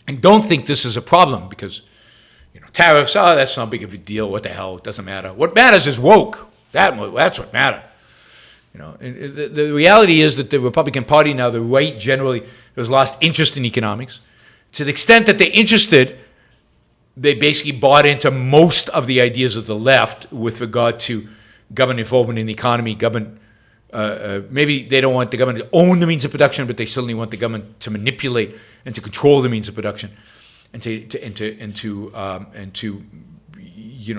and don't think this is a problem because, tariffs, that's not big of a deal. What the hell? It doesn't matter. What matters is woke. That's what matters. The reality is that the Republican Party now, the right generally, has lost interest in economics. To the extent that they're interested, they basically bought into most of the ideas of the left with regard to government involvement in the economy. Maybe they don't want the government to own the means of production, but they certainly want the government to manipulate and to control the means of production, and to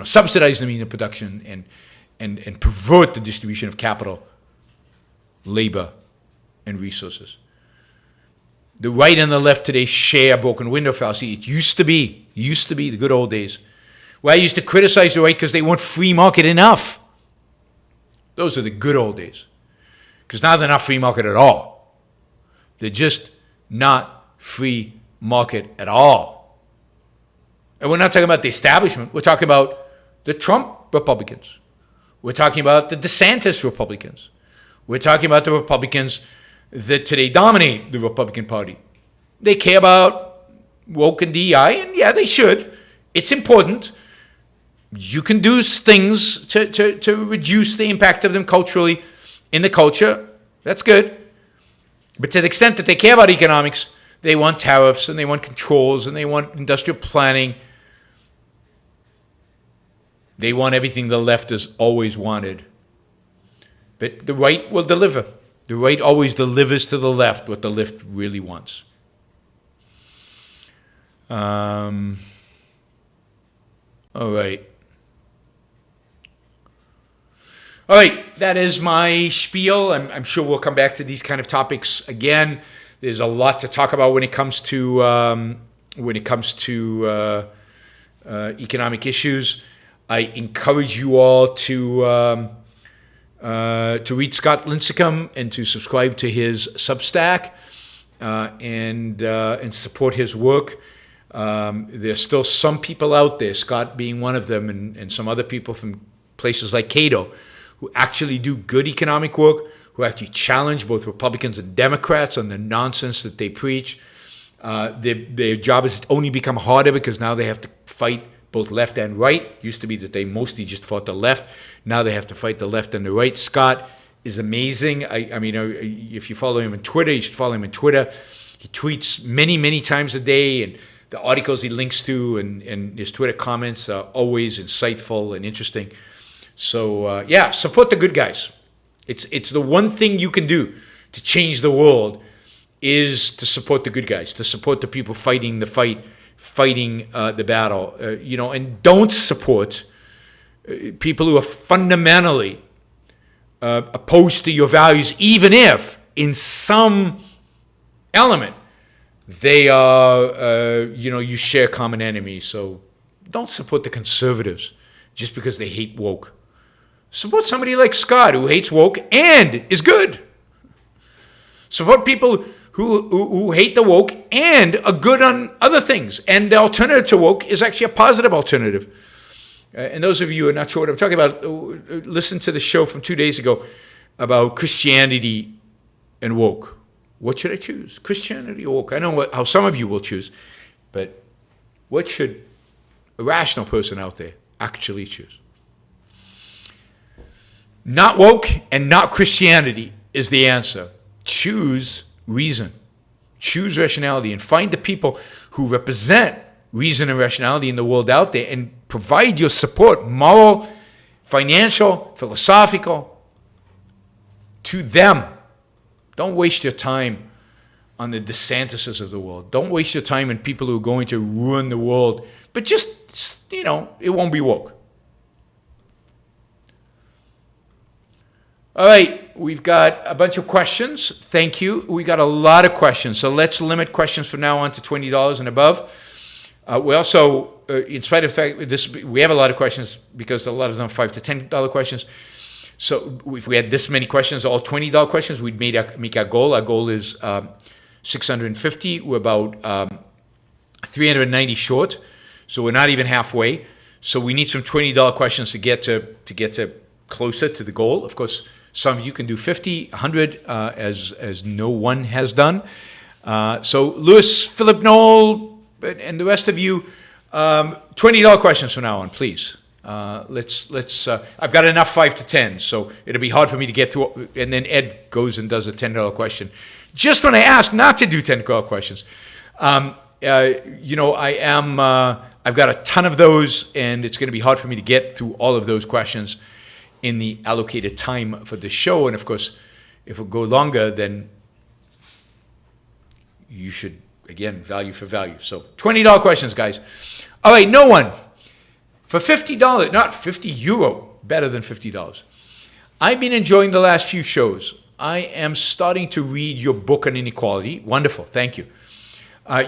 subsidize the means of production and pervert the distribution of capital, labor, and resources. The right and the left today share a broken window fallacy. It used to be the good old days, where I used to criticize the right because they weren't free market enough. Those are the good old days. Because now they're not free market at all. They're just not free market at all. And we're not talking about the establishment. We're talking about the Trump Republicans. We're talking about the DeSantis Republicans. We're talking about the Republicans that today dominate the Republican Party. They care about woke and DEI, and yeah, they should. It's important. You can do things to reduce the impact of them culturally in the culture. That's good. But to the extent that they care about economics, they want tariffs, and they want controls, and they want industrial planning. They want everything the left has always wanted. But the right will deliver. The right always delivers to the left what the left really wants. All right. All right, that is my spiel. I'm sure we'll come back to these kind of topics again. There's a lot to talk about when it comes to economic issues. I encourage you all to read Scott Lincecum and to subscribe to his Substack and support his work. There's still some people out there, Scott being one of them, and some other people from places like Cato, who actually do good economic work, who actually challenge both Republicans and Democrats on the nonsense that they preach. Their job has only become harder because now they have to fight both left and right. It used to be that they mostly just fought the left. Now they have to fight the left and the right. Scott is amazing. I mean, if you follow him on Twitter, you should follow him on Twitter. He tweets many, many times a day, and the articles he links to and his Twitter comments are always insightful and interesting. So, support the good guys. It's the one thing you can do to change the world is to support the good guys, to support the people fighting the fight, fighting the battle, and don't support people who are fundamentally opposed to your values, even if in some element they are, you share common enemies. So don't support the conservatives just because they hate woke. Support somebody like Scott, who hates woke and is good. Support people who hate the woke and are good on other things. And the alternative to woke is actually a positive alternative. And those of you who are not sure what I'm talking about, listen to the show from 2 days ago about Christianity and woke. What should I choose? Christianity or woke? I know how some of you will choose, but what should a rational person out there actually choose? Not woke and not Christianity is the answer. Choose reason. Choose rationality and find the people who represent reason and rationality in the world out there and provide your support, moral, financial, philosophical, to them. Don't waste your time on the DeSantises of the world. Don't waste your time on people who are going to ruin the world. But just, it won't be woke. All right, we've got a bunch of questions. Thank you. We got a lot of questions, so let's limit questions from now on to $20 and above. We also in spite of the fact we have a lot of questions because a lot of them are $5 to $10 questions. So if we had this many questions, all $20 questions, we'd make our goal. Our goal is 650. We're about 390 short, so we're not even halfway. So we need some $20 questions to get to closer to the goal. Of course, some of you can do 50, 100, as no one has done. So Lewis, Philip, Noel, and the rest of you, $20 questions from now on, please. Let's. I've got enough 5 to 10, so it'll be hard for me to get through. And then Ed goes and does a $10 question. Just when I ask not to do $10 questions, I've got a ton of those, and it's going to be hard for me to get through all of those questions in the allocated time for the show. And of course, if it go longer, then you should, again, value for value. So $20 questions, guys. All right, no one. For $50, not €50, better than $50. I've been enjoying the last few shows. I am starting to read your book on inequality. Wonderful, thank you.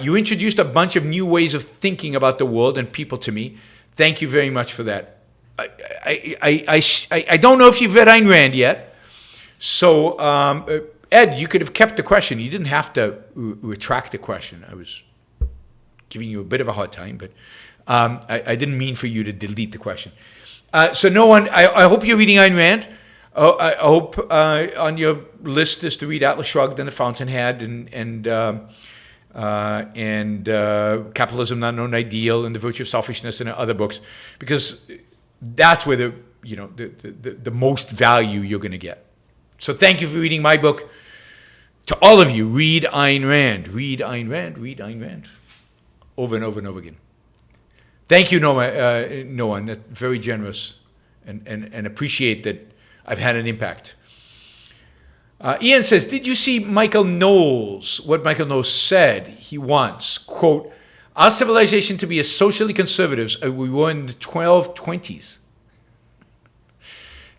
You introduced a bunch of new ways of thinking about the world and people to me. Thank you very much for that. I don't know if you've read Ayn Rand yet. So, Ed, you could have kept the question. You didn't have to retract the question. I was giving you a bit of a hard time, but I didn't mean for you to delete the question. So no one, I hope you're reading Ayn Rand. I hope on your list is to read Atlas Shrugged and The Fountainhead and Capitalism, Not Known Ideal, and The Virtue of Selfishness, and other books, because that's where the most value you're going to get. So thank you for reading my book. To all of you, read Ayn Rand. Read Ayn Rand. Read Ayn Rand. Over and over and over again. Thank you, Noah. That's very generous, and appreciate that I've had an impact. Ian says, did you see Michael Knowles, what Michael Knowles said? He wants, quote, our civilization to be as socially conservative as we were in the 1220s.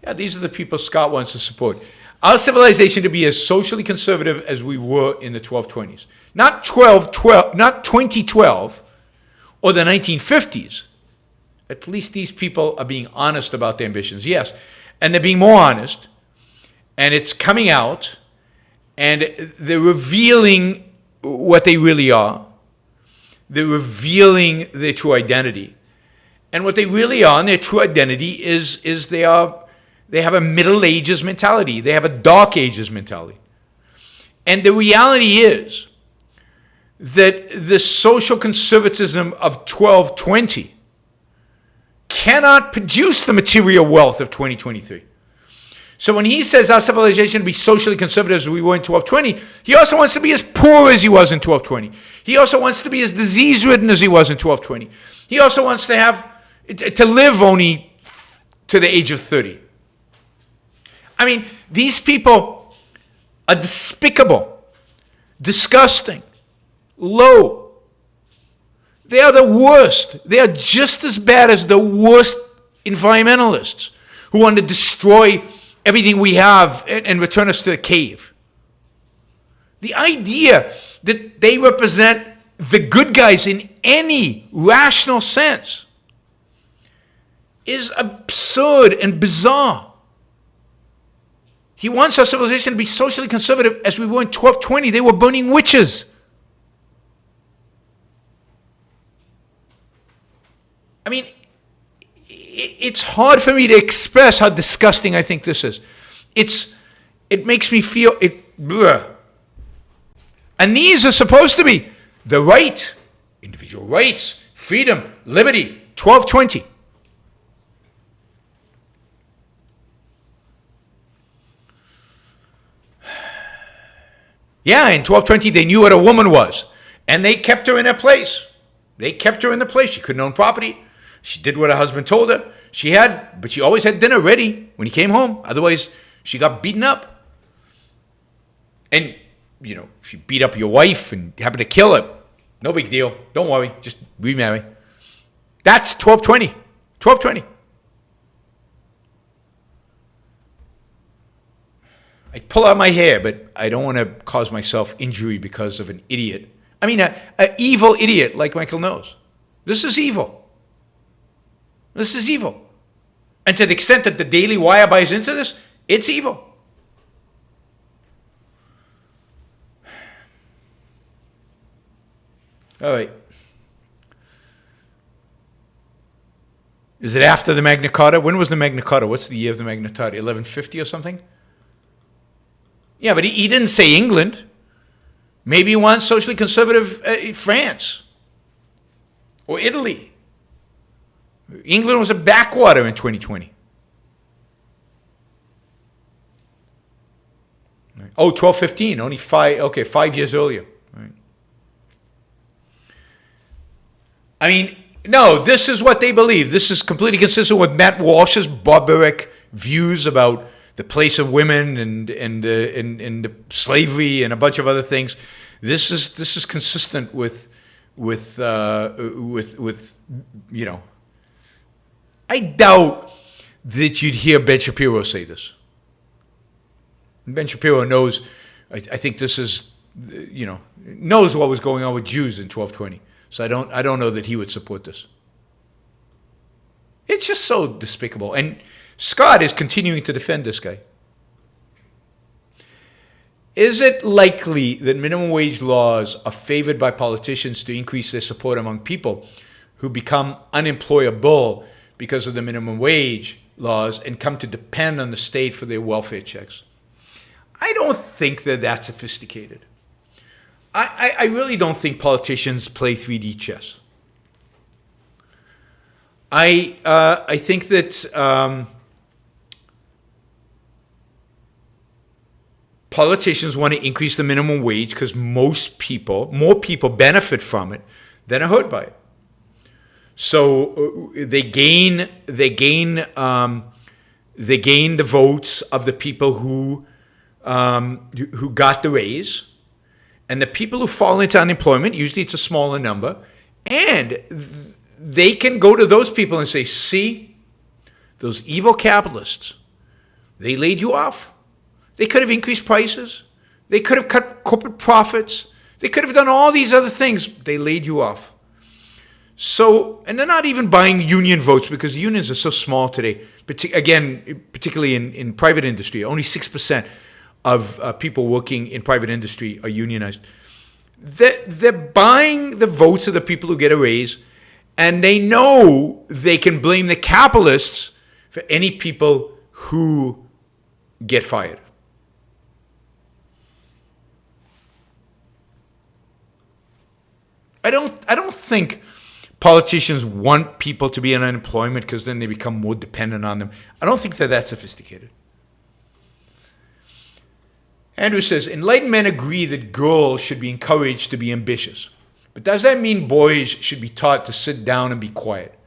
Yeah, these are the people Scott wants to support. Our civilization to be as socially conservative as we were in the 1220s. Not 2012 or the 1950s. At least these people are being honest about their ambitions. Yes, and they're being more honest. And it's coming out, and they're revealing what they really are. They're revealing their true identity. And what they really are, and their true identity is they have a Middle Ages mentality. They have a Dark Ages mentality. And the reality is that the social conservatism of 1220 cannot produce the material wealth of 2023. So when he says our civilization to be socially conservative as we were in 1220, he also wants to be as poor as he was in 1220. He also wants to be as disease-ridden as he was in 1220. He also wants to live only to the age of 30. I mean, these people are despicable, disgusting, low. They are the worst. They are just as bad as the worst environmentalists who want to destroy everything we have and return us to the cave. The idea that they represent the good guys in any rational sense is absurd and bizarre. He wants our civilization to be socially conservative as we were in 1220. They were burning witches. I mean, it's hard for me to express how disgusting I think this is. It makes me feel bleh. And these are supposed to be the right, individual rights, freedom, liberty, 1220. Yeah, in 1220 they knew what a woman was, and they kept her in her place. They kept her in the place. She couldn't own property. She did what her husband told her. But she always had dinner ready when he came home. Otherwise, she got beaten up. And, if you beat up your wife and happen to kill her, no big deal. Don't worry. Just remarry. That's 1220. 1220. I pull out my hair, but I don't want to cause myself injury because of an idiot. I mean, an evil idiot like Michael Knowles. This is evil. This is evil. And to the extent that the Daily Wire buys into this, it's evil. All right. Is it after the Magna Carta? When was the Magna Carta? What's the year of the Magna Carta? 1150 or something? Yeah, but he didn't say England. Maybe he wants socially conservative France or Italy. England was a backwater in 2020. Oh, 1215, only 5 years earlier. Right. I mean, no, this is what they believe. This is completely consistent with Matt Walsh's barbaric views about the place of women and the slavery and a bunch of other things. This is consistent with you know. I doubt that you'd hear Ben Shapiro say this. Ben Shapiro knows. I think this is, you know, knows what was going on with Jews in 1220. So I don't know that he would support this. It's just so despicable. And Scott is continuing to defend this guy. Is it likely that minimum wage laws are favored by politicians to increase their support among people who become unemployable because of the minimum wage laws and come to depend on the state for their welfare checks? I don't think that that's sophisticated. I really don't think politicians play 3D chess. I think that politicians want to increase the minimum wage because more people benefit from it than are hurt by it. So they gain the votes of the people who got the raise. And the people who fall into unemployment, usually it's a smaller number, and they can go to those people and say, see, those evil capitalists, they laid you off. They could have increased prices. They could have cut corporate profits. They could have done all these other things. They laid you off. So, and they're not even buying union votes because unions are so small today, particularly in private industry. Only 6% of people working in private industry are unionized. They're buying the votes of the people who get a raise, and they know they can blame the capitalists for any people who get fired. I don't think politicians want people to be in unemployment because then they become more dependent on them. I don't think they're that sophisticated. Andrew says, enlightened men agree that girls should be encouraged to be ambitious. But does that mean boys should be taught to sit down and be quiet?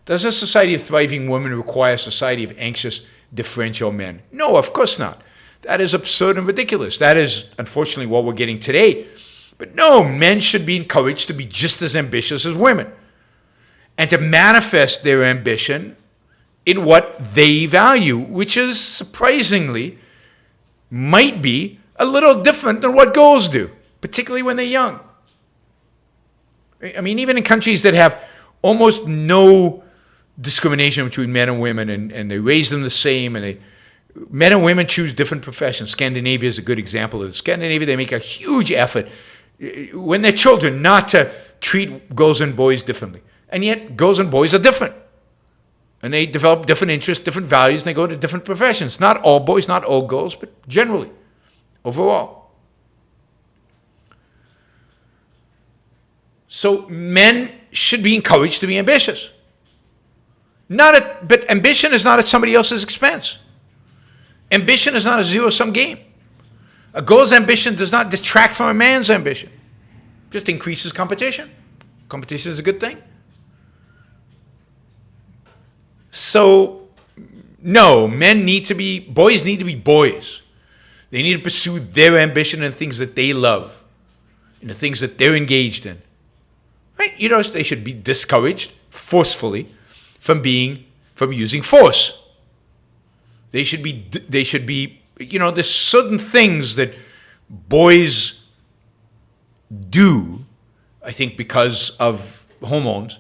Does a society of thriving women require a society of anxious, differential men? No, of course not. That is absurd and ridiculous. That is, unfortunately, what we're getting today. But no, men should be encouraged to be just as ambitious as women and to manifest their ambition in what they value, which is surprisingly might be a little different than what girls do, particularly when they're young. I mean, even in countries that have almost no discrimination between men and women, and they raise them the same, and men and women choose different professions. Scandinavia is a good example of this. Scandinavia, they make a huge effort when they're children not to treat girls and boys differently. And yet, girls and boys are different. And they develop different interests, different values, and they go to different professions. Not all boys, not all girls, but generally, overall. So men should be encouraged to be ambitious. But ambition is not at somebody else's expense. Ambition is not a zero-sum game. A girl's ambition does not detract from a man's ambition. It just increases competition. Competition is a good thing. So, no, boys need to be boys. They need to pursue their ambition and things that they love, and the things that they're engaged in. Right? You know, they should be discouraged forcefully from using force. They should be, you know, there's certain things that boys do, I think because of hormones,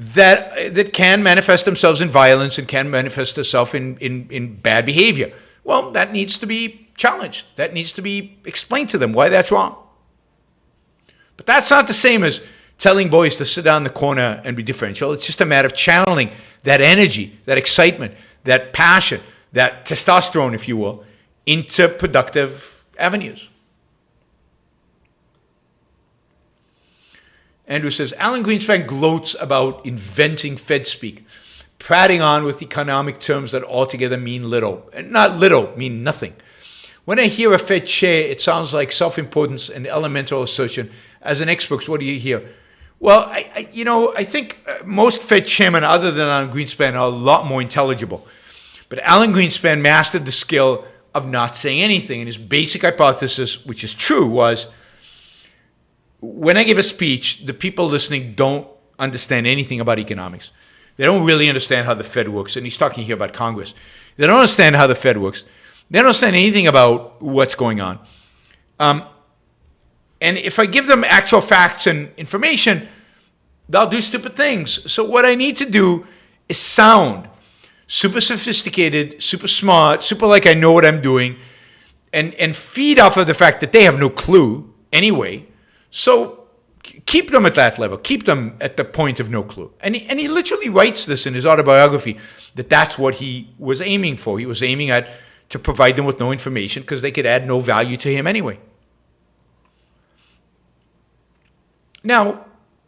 that can manifest themselves in violence and can manifest themselves in bad behavior. Well, that needs to be challenged. That needs to be explained to them why that's wrong. But that's not the same as telling boys to sit down in the corner and be differential. It's just a matter of channeling that energy, that excitement, that passion, that testosterone, if you will, into productive avenues. Andrew says, Alan Greenspan gloats about inventing Fed speak, prattling on with economic terms that altogether mean little. And not little, mean nothing. When I hear a Fed chair, it sounds like self-importance and elemental assertion. As an expert, what do you hear? Well, I think most Fed chairmen, other than Alan Greenspan, are a lot more intelligible. But Alan Greenspan mastered the skill of not saying anything. And his basic hypothesis, which is true, was when I give a speech, the people listening don't understand anything about economics. They don't really understand how the Fed works. And he's talking here about Congress. They don't understand how the Fed works. They don't understand anything about what's going on. And if I give them actual facts and information, they'll do stupid things. So what I need to do is sound super sophisticated, super smart, super like I know what I'm doing, and feed off of the fact that they have no clue anyway. So keep them at that level. Keep them at the point of no clue. And he literally writes this in his autobiography, that that's what he was aiming for. He was aiming to provide them with no information because they could add no value to him anyway. Now,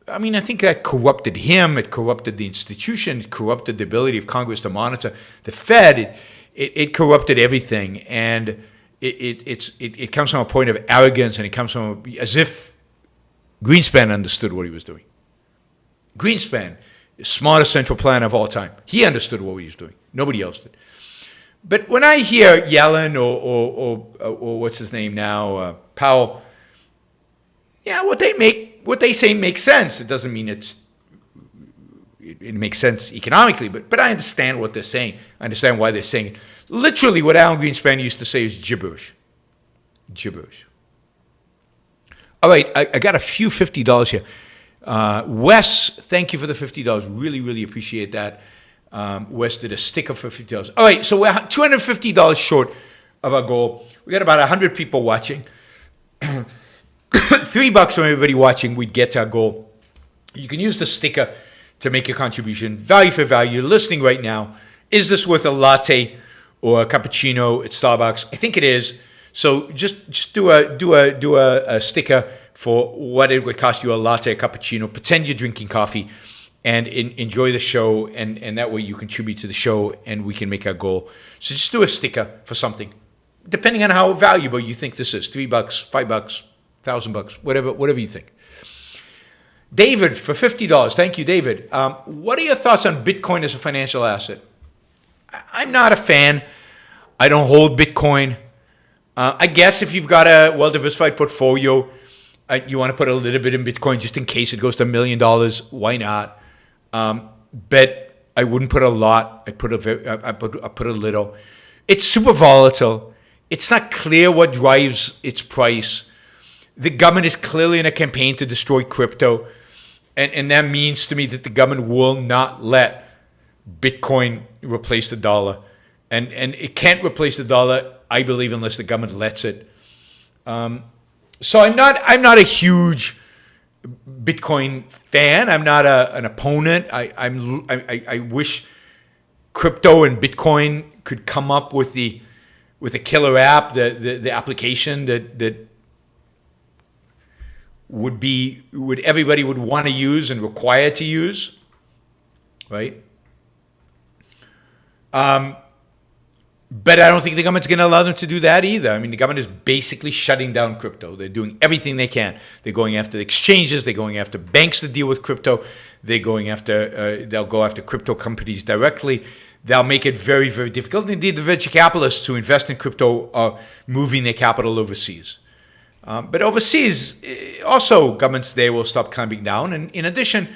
I mean, I think that corrupted him. It corrupted the institution. It corrupted the ability of Congress to monitor the Fed. It corrupted everything. And it comes from a point of arrogance, and it comes from as if Greenspan understood what he was doing. Greenspan, the smartest central planner of all time. He understood what he was doing. Nobody else did. But when I hear Yellen or what's his name now, Powell, yeah, what they say makes sense. It doesn't mean it makes sense economically, but I understand what they're saying. I understand why they're saying it. Literally, what Alan Greenspan used to say is gibberish. Gibberish. All right, I got a few $50 here. Wes, thank you for the $50. Really, really appreciate that. Wes did a sticker for $50. All right, so we're $250 short of our goal. We got about 100 people watching. $3 from everybody watching, we'd get to our goal. You can use the sticker to make a contribution. Value for value. You're listening right now. Is this worth a latte or a cappuccino at Starbucks? I think it is. So just do a sticker for what it would cost you, a latte, a cappuccino. Pretend you're drinking coffee, and enjoy the show, and that way you contribute to the show, and we can make our goal. So just do a sticker for something, depending on how valuable you think this is. $3, $5, $1,000, whatever you think. David for $50. Thank you, David. What are your thoughts on Bitcoin as a financial asset? I'm not a fan. I don't hold Bitcoin. I guess if you've got a well-diversified portfolio, you want to put a little bit in Bitcoin just in case it goes to $1 million. Why not? But I wouldn't put a lot. I put a little. It's super volatile. It's not clear what drives its price. The government is clearly in a campaign to destroy crypto, and that means to me that the government will not let Bitcoin replace the dollar, and it can't replace the dollar, I believe, unless the government lets it. So I'm not a huge Bitcoin fan. I'm not an opponent. I wish crypto and Bitcoin could come up with a killer app, the application that would everybody would want to use and require to use, right? But I don't think the government's going to allow them to do that either. I mean, the government is basically shutting down crypto. They're doing everything they can. They're going after the exchanges. They're going after banks to deal with crypto. They'll go after crypto companies directly. They'll make it very, very difficult. And indeed, the venture capitalists who invest in crypto are moving their capital overseas. But overseas, also governments there will stop clamping down. And in addition,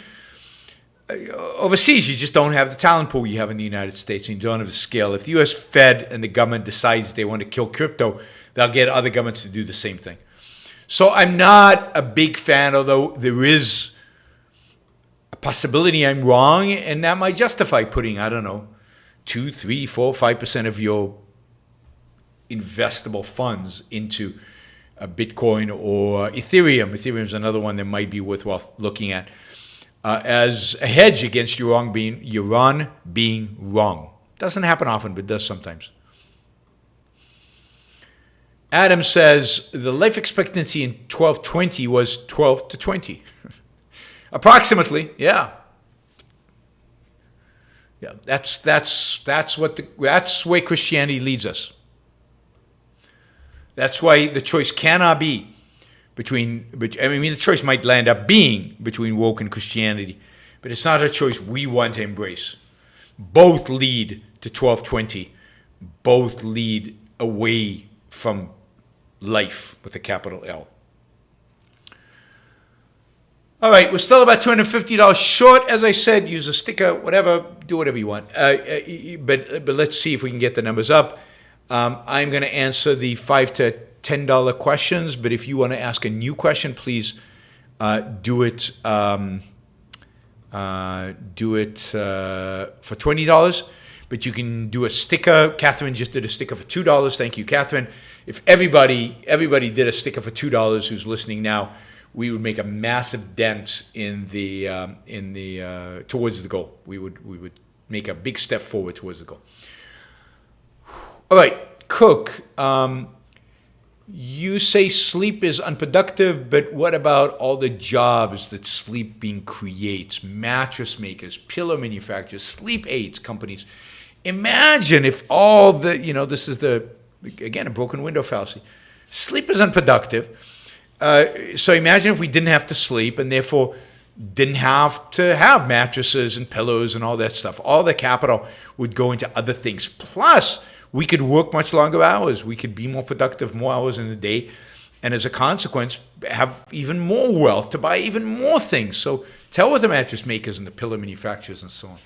overseas, you just don't have the talent pool you have in the United States, and you don't have the scale. If the U.S. Fed and the government decides they want to kill crypto, they'll get other governments to do the same thing. So I'm not a big fan, although there is a possibility I'm wrong, and that might justify putting, I don't know, 2, 3, 4, 5% of your investable funds into Bitcoin or Ethereum. Ethereum is another one that might be worthwhile looking at as a hedge against Yaron being wrong. Doesn't happen often, but does sometimes. Adam says the life expectancy in 1220 was 12 to 20. Approximately, yeah. Yeah, that's where Christianity leads us. That's why the choice cannot be the choice might land up being between woke and Christianity, but it's not a choice we want to embrace. Both lead to 1220. Both lead away from life with a capital L. All right, we're still about $250 short. As I said, use a sticker, whatever, do whatever you want. But let's see if we can get the numbers up. I'm going to answer the $5 to $10 questions, but if you want to ask a new question, please do it for $20. But you can do a sticker. Catherine just did a sticker for $2. Thank you, Catherine. If everybody did a sticker for $2 who's listening now, we would make a massive dent in the towards the goal. We would make a big step forward towards the goal. All right, Cook. You say sleep is unproductive, but what about all the jobs that sleeping creates? Mattress makers, pillow manufacturers, sleep aids companies. Imagine if all the, this is again, a broken window fallacy. Sleep is unproductive. So imagine if we didn't have to sleep and therefore didn't have to have mattresses and pillows and all that stuff. All the capital would go into other things. Plus, we could work much longer hours. We could be more productive, more hours in a day. And as a consequence, have even more wealth to buy even more things. So tell with the mattress makers and the pillow manufacturers and so on.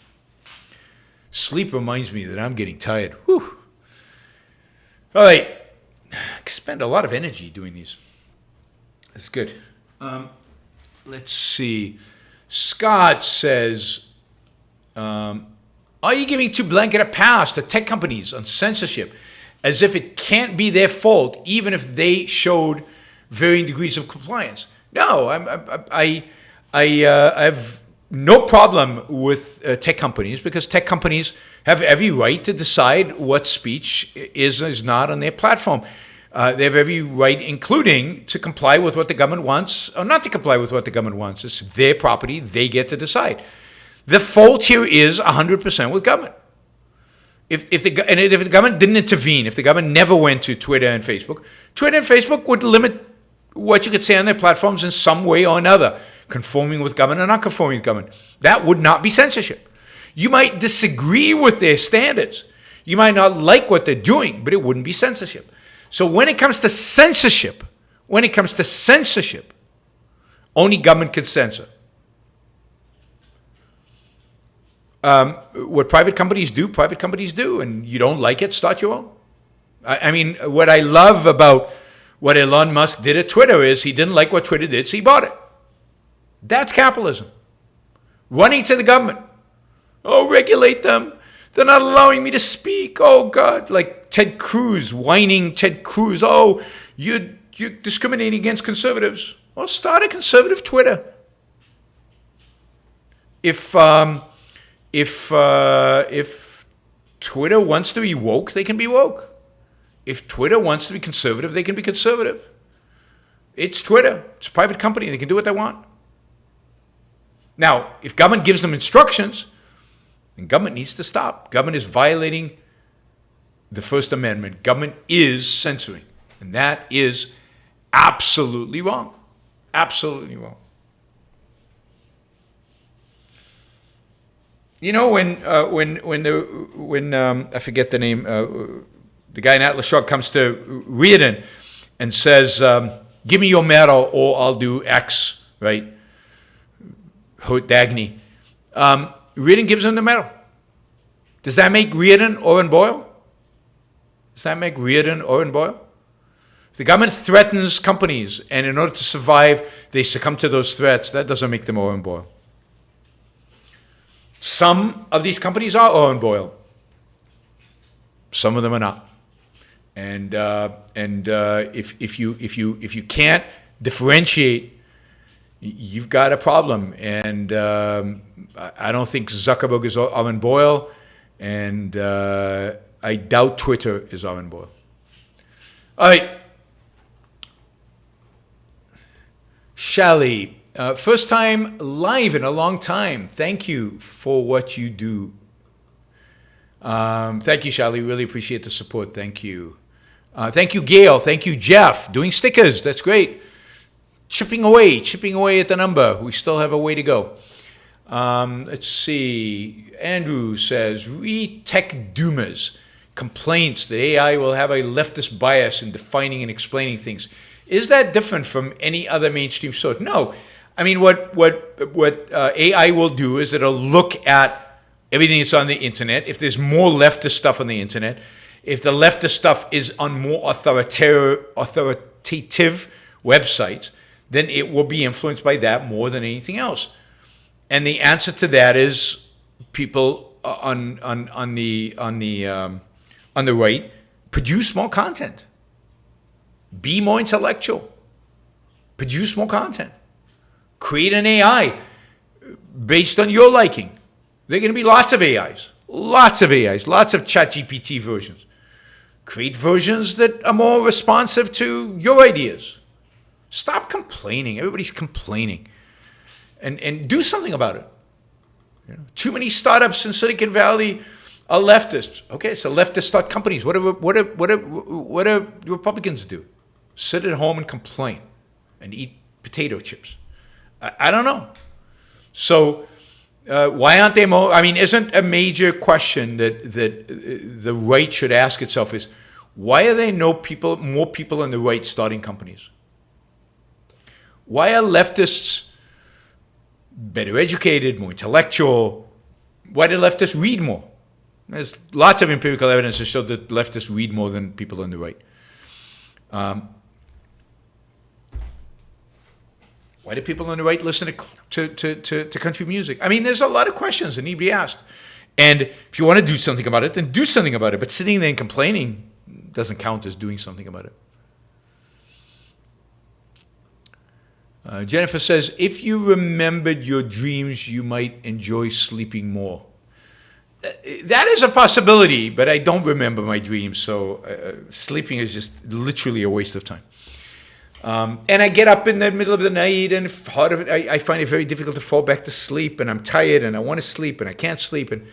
Sleep reminds me that I'm getting tired. Whew. All right. I spend a lot of energy doing these. That's good. Let's see. Scott says, are you giving too blanket a pass to tech companies on censorship as if it can't be their fault even if they showed varying degrees of compliance? No, I have no problem with tech companies because tech companies have every right to decide what speech is not on their platform. They have every right, including to comply with what the government wants or not to comply with what the government wants. It's their property. They get to decide. The fault here is 100% with government. If the government didn't intervene, if the government never went to Twitter and Facebook would limit what you could say on their platforms in some way or another, conforming with government or not conforming with government. That would not be censorship. You might disagree with their standards. You might not like what they're doing, but it wouldn't be censorship. So when it comes to censorship, only government can censor. What private companies do, and you don't like it, start your own. I mean, what I love about what Elon Musk did at Twitter is he didn't like what Twitter did, so he bought it. That's capitalism. Running to the government. Oh, regulate them. They're not allowing me to speak. Oh, God. Like Ted Cruz, whining Ted Cruz. Oh, you're discriminating against conservatives. Well, start a conservative Twitter. If Twitter wants to be woke, they can be woke. If Twitter wants to be conservative, they can be conservative. It's Twitter. It's a private company. They can do what they want. Now, if government gives them instructions, then government needs to stop. Government is violating the First Amendment. Government is censoring. And that is absolutely wrong. Absolutely wrong. You know, when I forget the name, the guy in Atlas Shrugged comes to Reardon and says, give me your medal or I'll do X, right? Hoot Dagny. Reardon gives him the medal. Does that make Reardon Oren Boyle? Does that make Reardon Oren Boyle? If the government threatens companies and in order to survive, they succumb to those threats, that doesn't make them Oren Boyle. Some of these companies are oil and boil. Some of them are not. And if you can't differentiate, you've got a problem. And I don't think Zuckerberg is oil and boil, and I doubt Twitter is oil and boil. All right. Shally, first time live in a long time. Thank you for what you do. Thank you, Shally. Really appreciate the support. Thank you. Thank you, Gail. Thank you, Jeff. Doing stickers. That's great. Chipping away at the number. We still have a way to go. Let's see. Andrew says, read tech doomers. Complaints that AI will have a leftist bias in defining and explaining things. Is that different from any other mainstream source? No. I mean, what AI will do is it'll look at everything that's on the internet. If there's more leftist stuff on the internet, if the leftist stuff is on more authoritative websites, then it will be influenced by that more than anything else. And the answer to that is people on the right, produce more content. Be more intellectual. Produce more content. Create an AI based on your liking. There are going to be lots of AIs, lots of ChatGPT versions. Create versions that are more responsive to your ideas. Stop complaining. Everybody's complaining. And do something about it. You know, too many startups in Silicon Valley are leftists. Okay, so leftists start companies. What do Republicans do? Sit at home and complain and eat potato chips. I don't know. So why aren't they more? I mean, isn't a major question that the right should ask itself is, why are there more people on the right starting companies? Why are leftists better educated, more intellectual? Why do leftists read more? There's lots of empirical evidence to show that leftists read more than people on the right. Why do people on the right listen to country music? I mean, there's a lot of questions that need to be asked. And if you want to do something about it, then do something about it. But sitting there and complaining doesn't count as doing something about it. Jennifer says, if you remembered your dreams, you might enjoy sleeping more. That is a possibility, but I don't remember my dreams, so sleeping is just literally a waste of time. And I get up in the middle of the night, and I find it very difficult to fall back to sleep, and I'm tired, and I want to sleep, and I can't sleep, and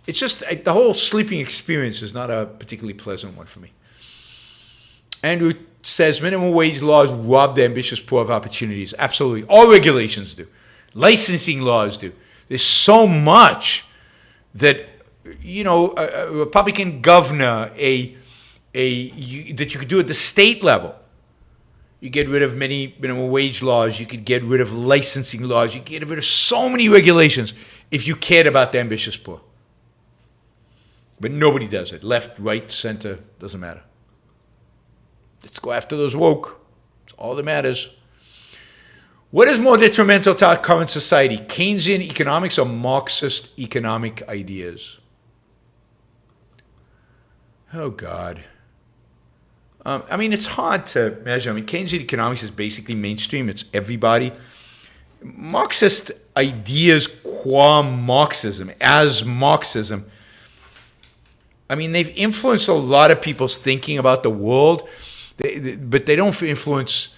it's just the whole sleeping experience is not a particularly pleasant one for me. Andrew says minimum wage laws rob the ambitious poor of opportunities. Absolutely. All regulations do. Licensing laws do. There's so much that, you know, a Republican governor, that you could do at the state level. You get rid of many minimum wage laws. You could get rid of licensing laws. You could get rid of so many regulations if you cared about the ambitious poor. But nobody does it. Left, right, center, doesn't matter. Let's go after those woke. That's all that matters. What is more detrimental to our current society, Keynesian economics or Marxist economic ideas? Oh, God. I mean, it's hard to measure. I mean, Keynesian economics is basically mainstream. It's everybody. Marxist ideas qua Marxism, as Marxism, I mean, they've influenced a lot of people's thinking about the world, but they don't influence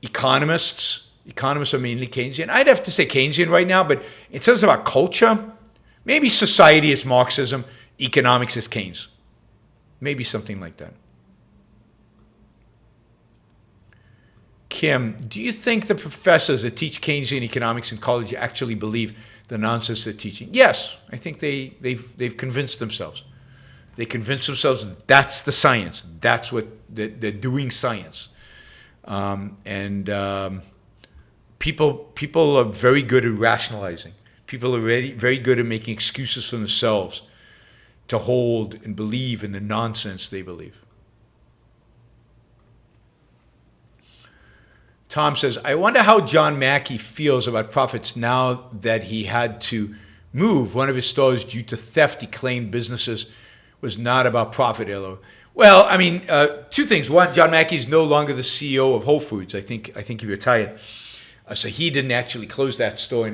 economists. Economists are mainly Keynesian. I'd have to say Keynesian right now, but in terms of our culture, maybe society is Marxism, economics is Keynes. Maybe something like that. Kim, do you think the professors that teach Keynesian economics in college actually believe the nonsense they're teaching? Yes, I think they've convinced themselves. They convince themselves that that's the science. That's what they're doing science. People are very good at rationalizing. People are very good at making excuses for themselves to hold and believe in the nonsense they believe. Tom says, I wonder how John Mackey feels about profits now that he had to move one of his stores due to theft. He claimed businesses was not about profit. Well, I mean, two things. One, John Mackey's no longer the CEO of Whole Foods. I think he retired, so he didn't actually close that store.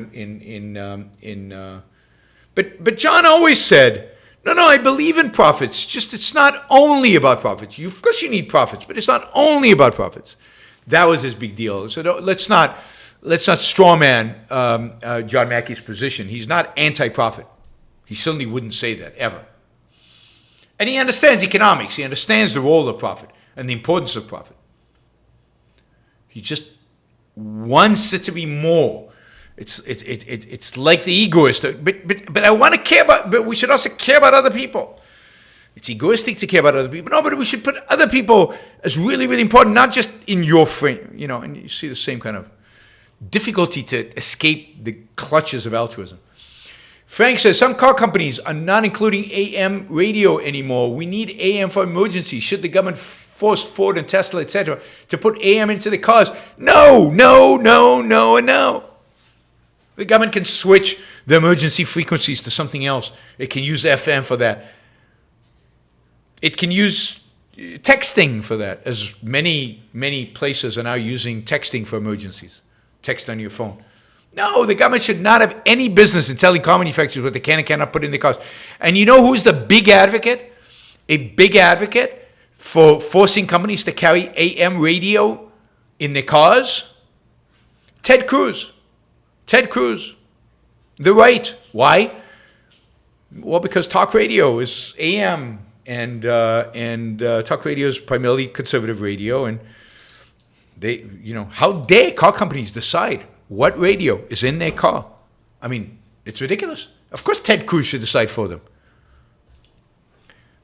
But John always said, no, I believe in profits. Just it's not only about profits. Of course you need profits, but it's not only about profits. That was his big deal. So let's not strawman John Mackey's position. He's not anti-profit. He certainly wouldn't say that ever. And he understands economics. He understands the role of profit and the importance of profit. He just wants it to be more. It's like the egoist. But I want to care about. But we should also care about other people. It's egoistic to care about other people. No, but we should put other people as really, really important, not just in your frame. And you see the same kind of difficulty to escape the clutches of altruism. Frank says, some car companies are not including AM radio anymore. We need AM for emergencies. Should the government force Ford and Tesla, etc., to put AM into the cars? No. The government can switch the emergency frequencies to something else. It can use FM for that. It can use texting for that, as many places are now using texting for emergencies. Text on your phone. No, the government should not have any business in telling car manufacturers what they can and cannot put in their cars. And you know who's the big advocate? A big advocate for forcing companies to carry AM radio in their cars? Ted Cruz. The right. Why? Well, because talk radio is AM, and talk radio is primarily conservative radio, and they, how dare car companies decide what radio is in their car? I mean, it's ridiculous. Of course Ted Cruz should decide for them.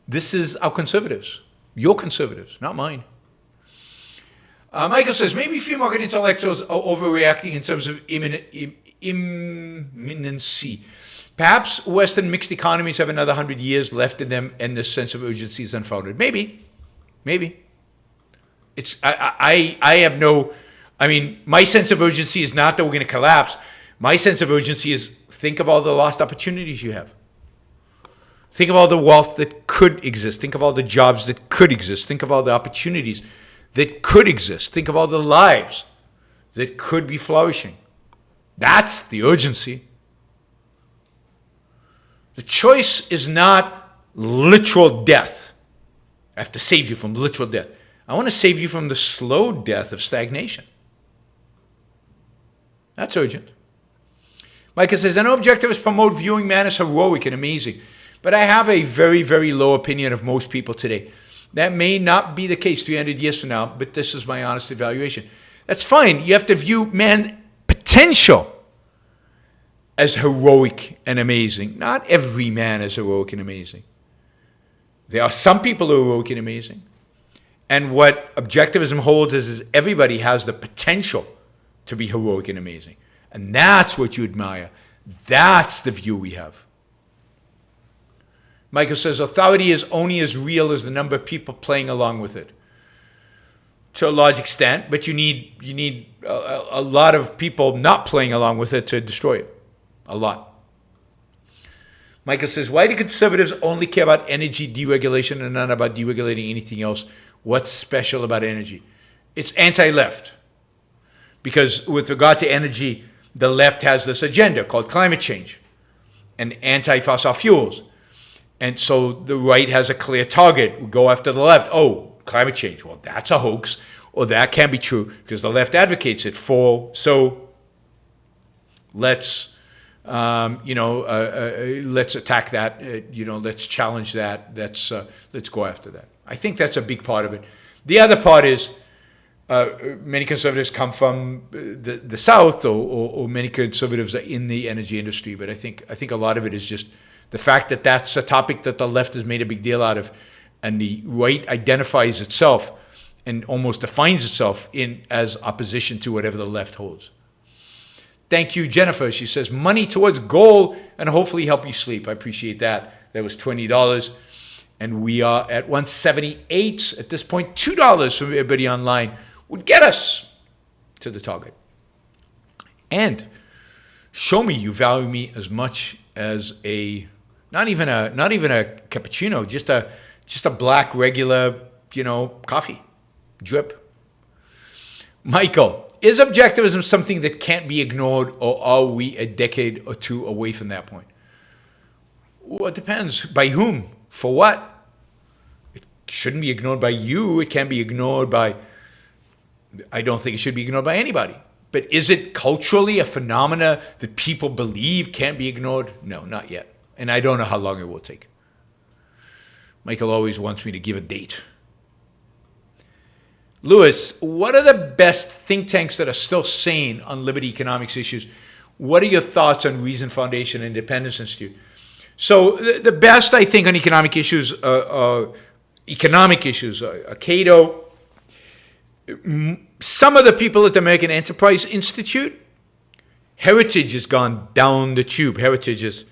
This is our conservatives. Your conservatives, not mine. Michael says, maybe free market intellectuals are overreacting in terms of imminency. Perhaps Western mixed economies have another 100 years left in them and this sense of urgency is unfounded. Maybe. It's I have no... I mean, my sense of urgency is not that we're going to collapse. My sense of urgency is think of all the lost opportunities you have. Think of all the wealth that could exist. Think of all the jobs that could exist. Think of all the opportunities that could exist. Think of all the lives that could be flourishing. That's the urgency. The choice is not literal death. I have to save you from literal death. I want to save you from the slow death of stagnation. That's urgent. Micah says, I know objectivists promote viewing man as heroic and amazing, but I have a very, very low opinion of most people today. That may not be the case 300 years from now, but this is my honest evaluation. That's fine. You have to view man potential as heroic and amazing. Not every man is heroic and amazing. There are some people who are heroic and amazing. And what objectivism holds is everybody has the potential to be heroic and amazing. And that's what you admire. That's the view we have. Michael says, authority is only as real as the number of people playing along with it. To a large extent, but you need a lot of people not playing along with it to destroy it. A lot. Michael says, why do conservatives only care about energy deregulation and not about deregulating anything else? What's special about energy? It's anti-left. Because with regard to energy, the left has this agenda called climate change and anti-fossil fuels. And so the right has a clear target. We go after the left. Oh, climate change. Well, that's a hoax. Or that can't be true because the left advocates it for. So let's, let's attack that. Let's challenge that. Let's go after that. I think that's a big part of it. The other part is, many conservatives come from the South, or many conservatives are in the energy industry. But I think a lot of it is just the fact that that's a topic that the left has made a big deal out of, and the right identifies itself and almost defines itself as opposition to whatever the left holds. Thank you, Jennifer. She says, money towards goal and hopefully help you sleep. I appreciate that. That was $20. And we are at 178 at this point. $2 from everybody online would get us to the target. And show me you value me as much as a not even a cappuccino, just a black regular, coffee, drip. Michael, is objectivism something that can't be ignored, or are we a decade or two away from that point? Well, it depends. By whom? For what? It shouldn't be ignored by you. It can't be ignored by... I don't think it should be ignored by anybody. But is it culturally a phenomena that people believe can't be ignored? No, not yet. And I don't know how long it will take. Michael always wants me to give a date. Lewis, what are the best think tanks that are still sane on liberty economics issues? What are your thoughts on Reason Foundation and Independence Institute? So the best, I think, on economic issues are Cato. Some of the people at the American Enterprise Institute, Heritage has gone down the tube. Heritage is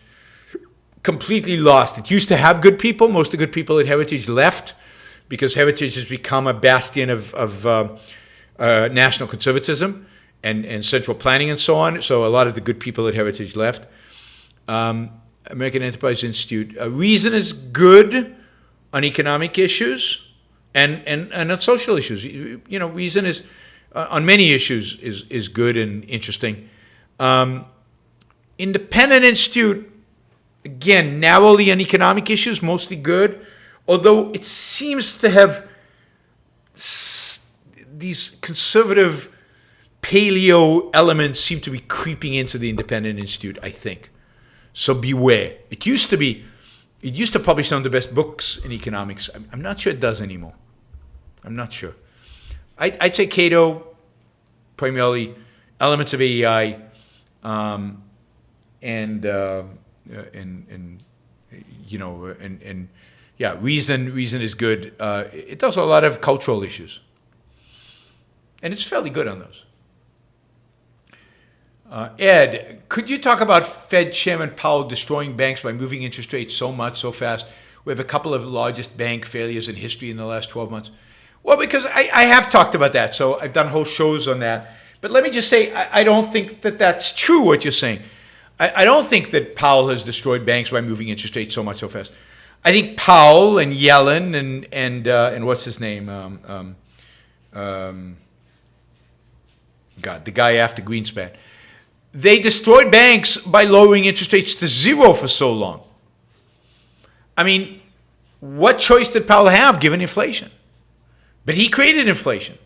completely lost. It used to have good people. Most of the good people at Heritage left because Heritage has become a bastion of national conservatism and central planning and so on. So a lot of the good people at Heritage left. American Enterprise Institute. Reason is good on economic issues and on social issues. Reason is on many issues is good and interesting. Independent Institute, again, narrowly on economic issues, mostly good, although it seems to have these conservative paleo elements seem to be creeping into the Independent Institute, I think. So beware. It used to publish some of the best books in economics. I'm not sure it does anymore. I'm not sure. I'd say Cato, primarily elements of AEI, Reason is good. It does a lot of cultural issues, and it's fairly good on those. Ed, could you talk about Fed Chairman Powell destroying banks by moving interest rates so much, so fast? We have a couple of largest bank failures in history in the last 12 months. Well, because I have talked about that, so I've done whole shows on that. But let me just say, I don't think that that's true, what you're saying. I don't think that Powell has destroyed banks by moving interest rates so much, so fast. I think Powell and Yellen and what's his name? The guy after Greenspan. They destroyed banks by lowering interest rates to zero for so long. I mean, what choice did Powell have given inflation? But he created inflation.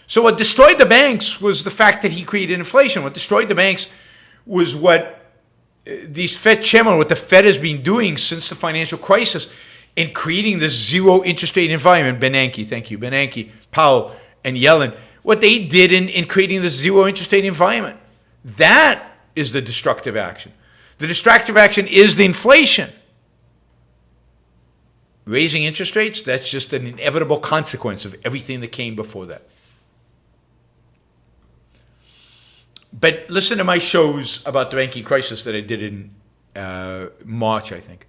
So what destroyed the banks was the fact that he created inflation. What destroyed the banks was what these Fed chairmen, what the Fed has been doing since the financial crisis in creating this zero interest rate environment. Bernanke, thank you. Bernanke, Powell, and Yellen. What they did in creating this zero interest rate environment. That is the destructive action. The destructive action is the inflation. Raising interest rates, that's just an inevitable consequence of everything that came before that. But listen to my shows about the banking crisis that I did in March, I think.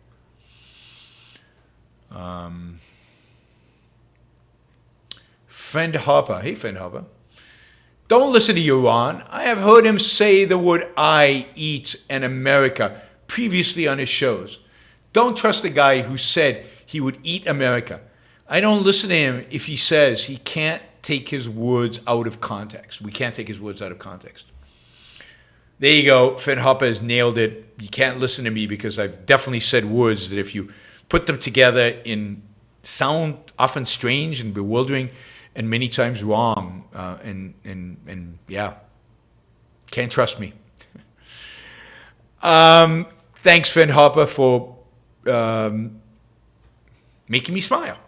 Friend Harper. Hey, Friend Harper. Don't listen to Yaron. I have heard him say the word I, eat, and America previously on his shows. Don't trust the guy who said he would eat America. I don't listen to him if he says he can't take his words out of context. We can't take his words out of context. There you go. Fred Hopper has nailed it. You can't listen to me because I've definitely said words that if you put them together in sound often strange and bewildering and many times wrong. And yeah, can't trust me. Thanks, Fred Hopper, for making me smile.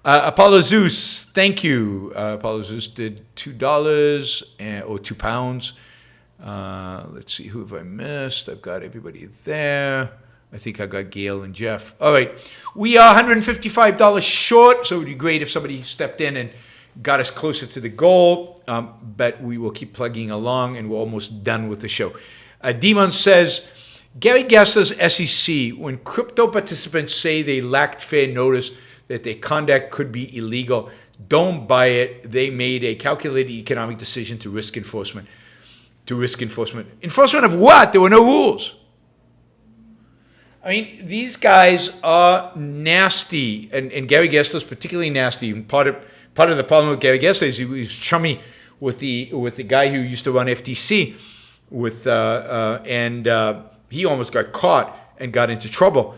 Apollo Zeus, thank you. Apollo Zeus did $2 or £2. Let's see, who have I missed? I've got everybody there. I think I got Gail and Jeff. All right. We are $155 short, so it would be great if somebody stepped in and got us closer to the goal. But we will keep plugging along, and we're almost done with the show. Demon says, Gary Gessler's SEC, when crypto participants say they lacked fair notice that their conduct could be illegal, don't buy it. They made a calculated economic decision to risk enforcement. Enforcement of what? There were no rules. I mean, these guys are nasty, and Gary Gessler's particularly nasty. And part of the problem with Gary Gessler is he was chummy with the guy who used to run FTC, and he almost got caught and got into trouble.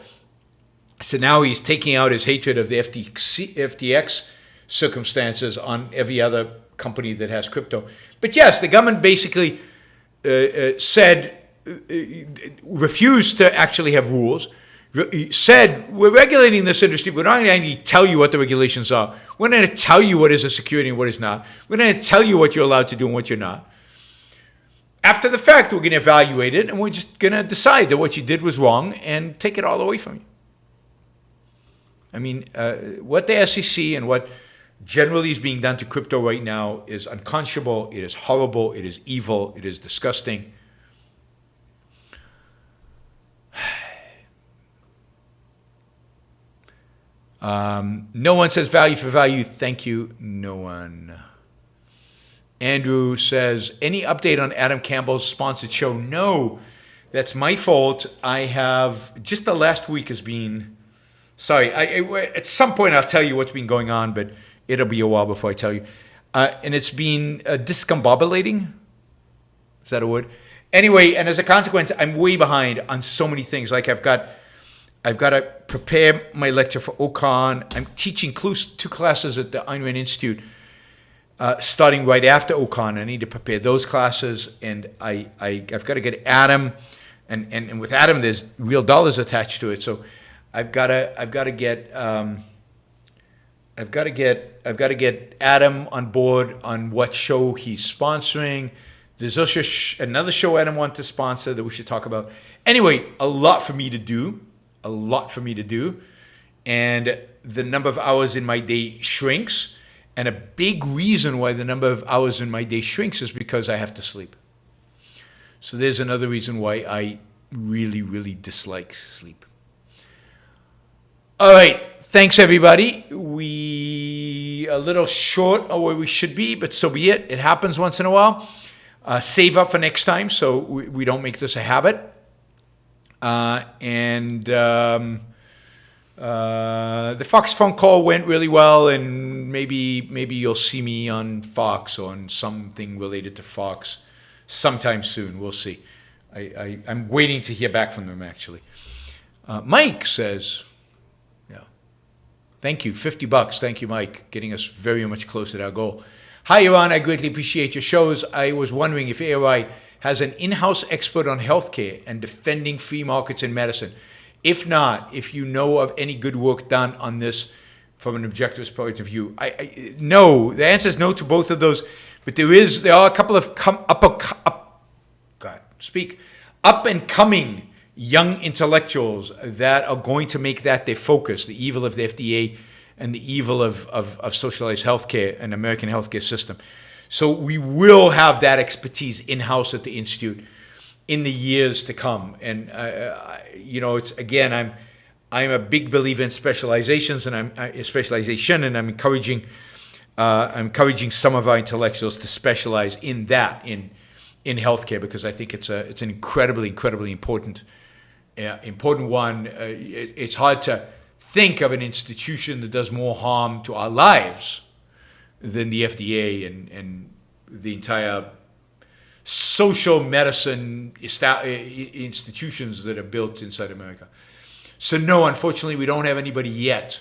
So now he's taking out his hatred of the FTX circumstances on every other company that has crypto. But yes, the government basically refused to actually have rules, said, we're regulating this industry, we're not going to tell you what the regulations are. We're not going to tell you what is a security and what is not. We're not going to tell you what you're allowed to do and what you're not. After the fact, we're going to evaluate it, and we're just going to decide that what you did was wrong and take it all away from you. I mean, what the SEC and what generally is being done to crypto right now is unconscionable, it is horrible, it is evil, it is disgusting. No one says value for value. Thank you. No one. Andrew says, any update on Adam Campbell's sponsored show? No, that's my fault. I have, just the last week has been, sorry, at some point I'll tell you what's been going on, but it'll be a while before I tell you. And it's been discombobulating. Is that a word? Anyway, and as a consequence, I'm way behind on so many things. Like I've got to prepare my lecture for Ocon. I'm teaching 2 classes at the Ayn Rand Institute, starting right after Ocon. I need to prepare those classes, and I've got to get Adam, and with Adam, there's real dollars attached to it. So I've got to get Adam on board on what show he's sponsoring. There's also another show Adam wants to sponsor that we should talk about. Anyway, a lot for me to do. And the number of hours in my day shrinks. And a big reason why the number of hours in my day shrinks is because I have to sleep. So there's another reason why I really, really dislike sleep. All right. Thanks, everybody. We a little short of where we should be, but so be it. It happens once in a while. Save up for next time so we don't make this a habit. The Fox phone call went really well, and maybe you'll see me on Fox or on something related to Fox sometime soon. We'll see. I'm waiting to hear back from them, actually. Mike says, yeah, thank you, $50. Thank you, Mike, getting us very much closer to our goal. Hi, Yaron. I greatly appreciate your shows. I was wondering if ARI has an in-house expert on healthcare and defending free markets in medicine. If not, if you know of any good work done on this from an objectivist point of view. No, the answer is no to both of those. But there are a couple of up and coming young intellectuals that are going to make that their focus, the evil of the FDA and the evil of socialized healthcare and American healthcare system. So we will have that expertise in-house at the Institute in the years to come. And it's again, I'm a big believer in specializations, and I'm encouraging some of our intellectuals to specialize in that in healthcare, because I think it's an incredibly important one. It's hard to think of an institution that does more harm to our lives than the FDA and the entire social medicine institutions that are built inside America. So no, unfortunately, we don't have anybody yet,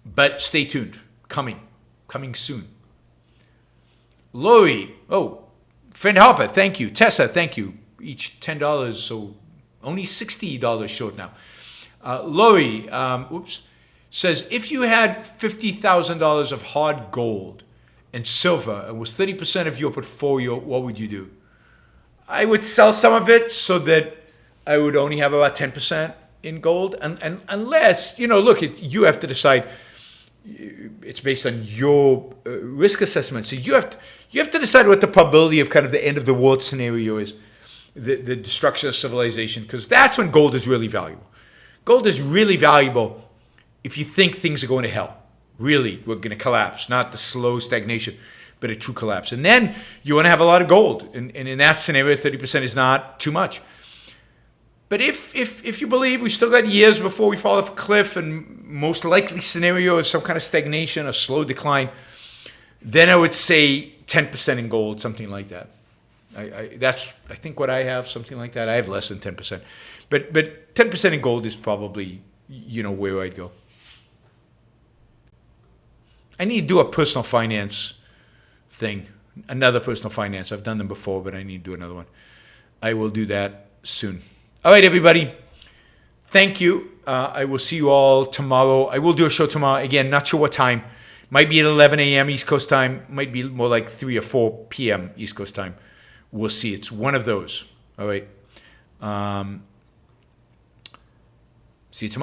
but stay tuned. Coming soon. Lori, friend Harper, thank you. Tessa, thank you. Each $10, so only $60 short now. Lori, says, if you had $50,000 of hard gold and silver and was 30% of your portfolio, what would you do? I would sell some of it so that I would only have about 10% in gold. And unless, look, you have to decide. It's based on your risk assessment. So you have to decide what the probability of kind of the end of the world scenario is, the destruction of civilization, because that's when gold is really valuable. Gold is really valuable if you think things are going to hell. Really, we're going to collapse, not the slow stagnation, but a true collapse. And then you want to have a lot of gold. And in that scenario, 30% is not too much. But if you believe we still got years before we fall off a cliff, and most likely scenario is some kind of stagnation or slow decline, then I would say 10% in gold, something like that. That's I think what I have, something like that. I have less than 10%, but 10% in gold is probably where I'd go. I need to do a personal finance thing, another personal finance. I've done them before, but I need to do another one. I will do that soon. All right, everybody. Thank you. I will see you all tomorrow. I will do a show tomorrow. Again, not sure what time. Might be at 11 a.m. East Coast time. Might be more like 3 or 4 p.m. East Coast time. We'll see. It's one of those. All right. See you tomorrow.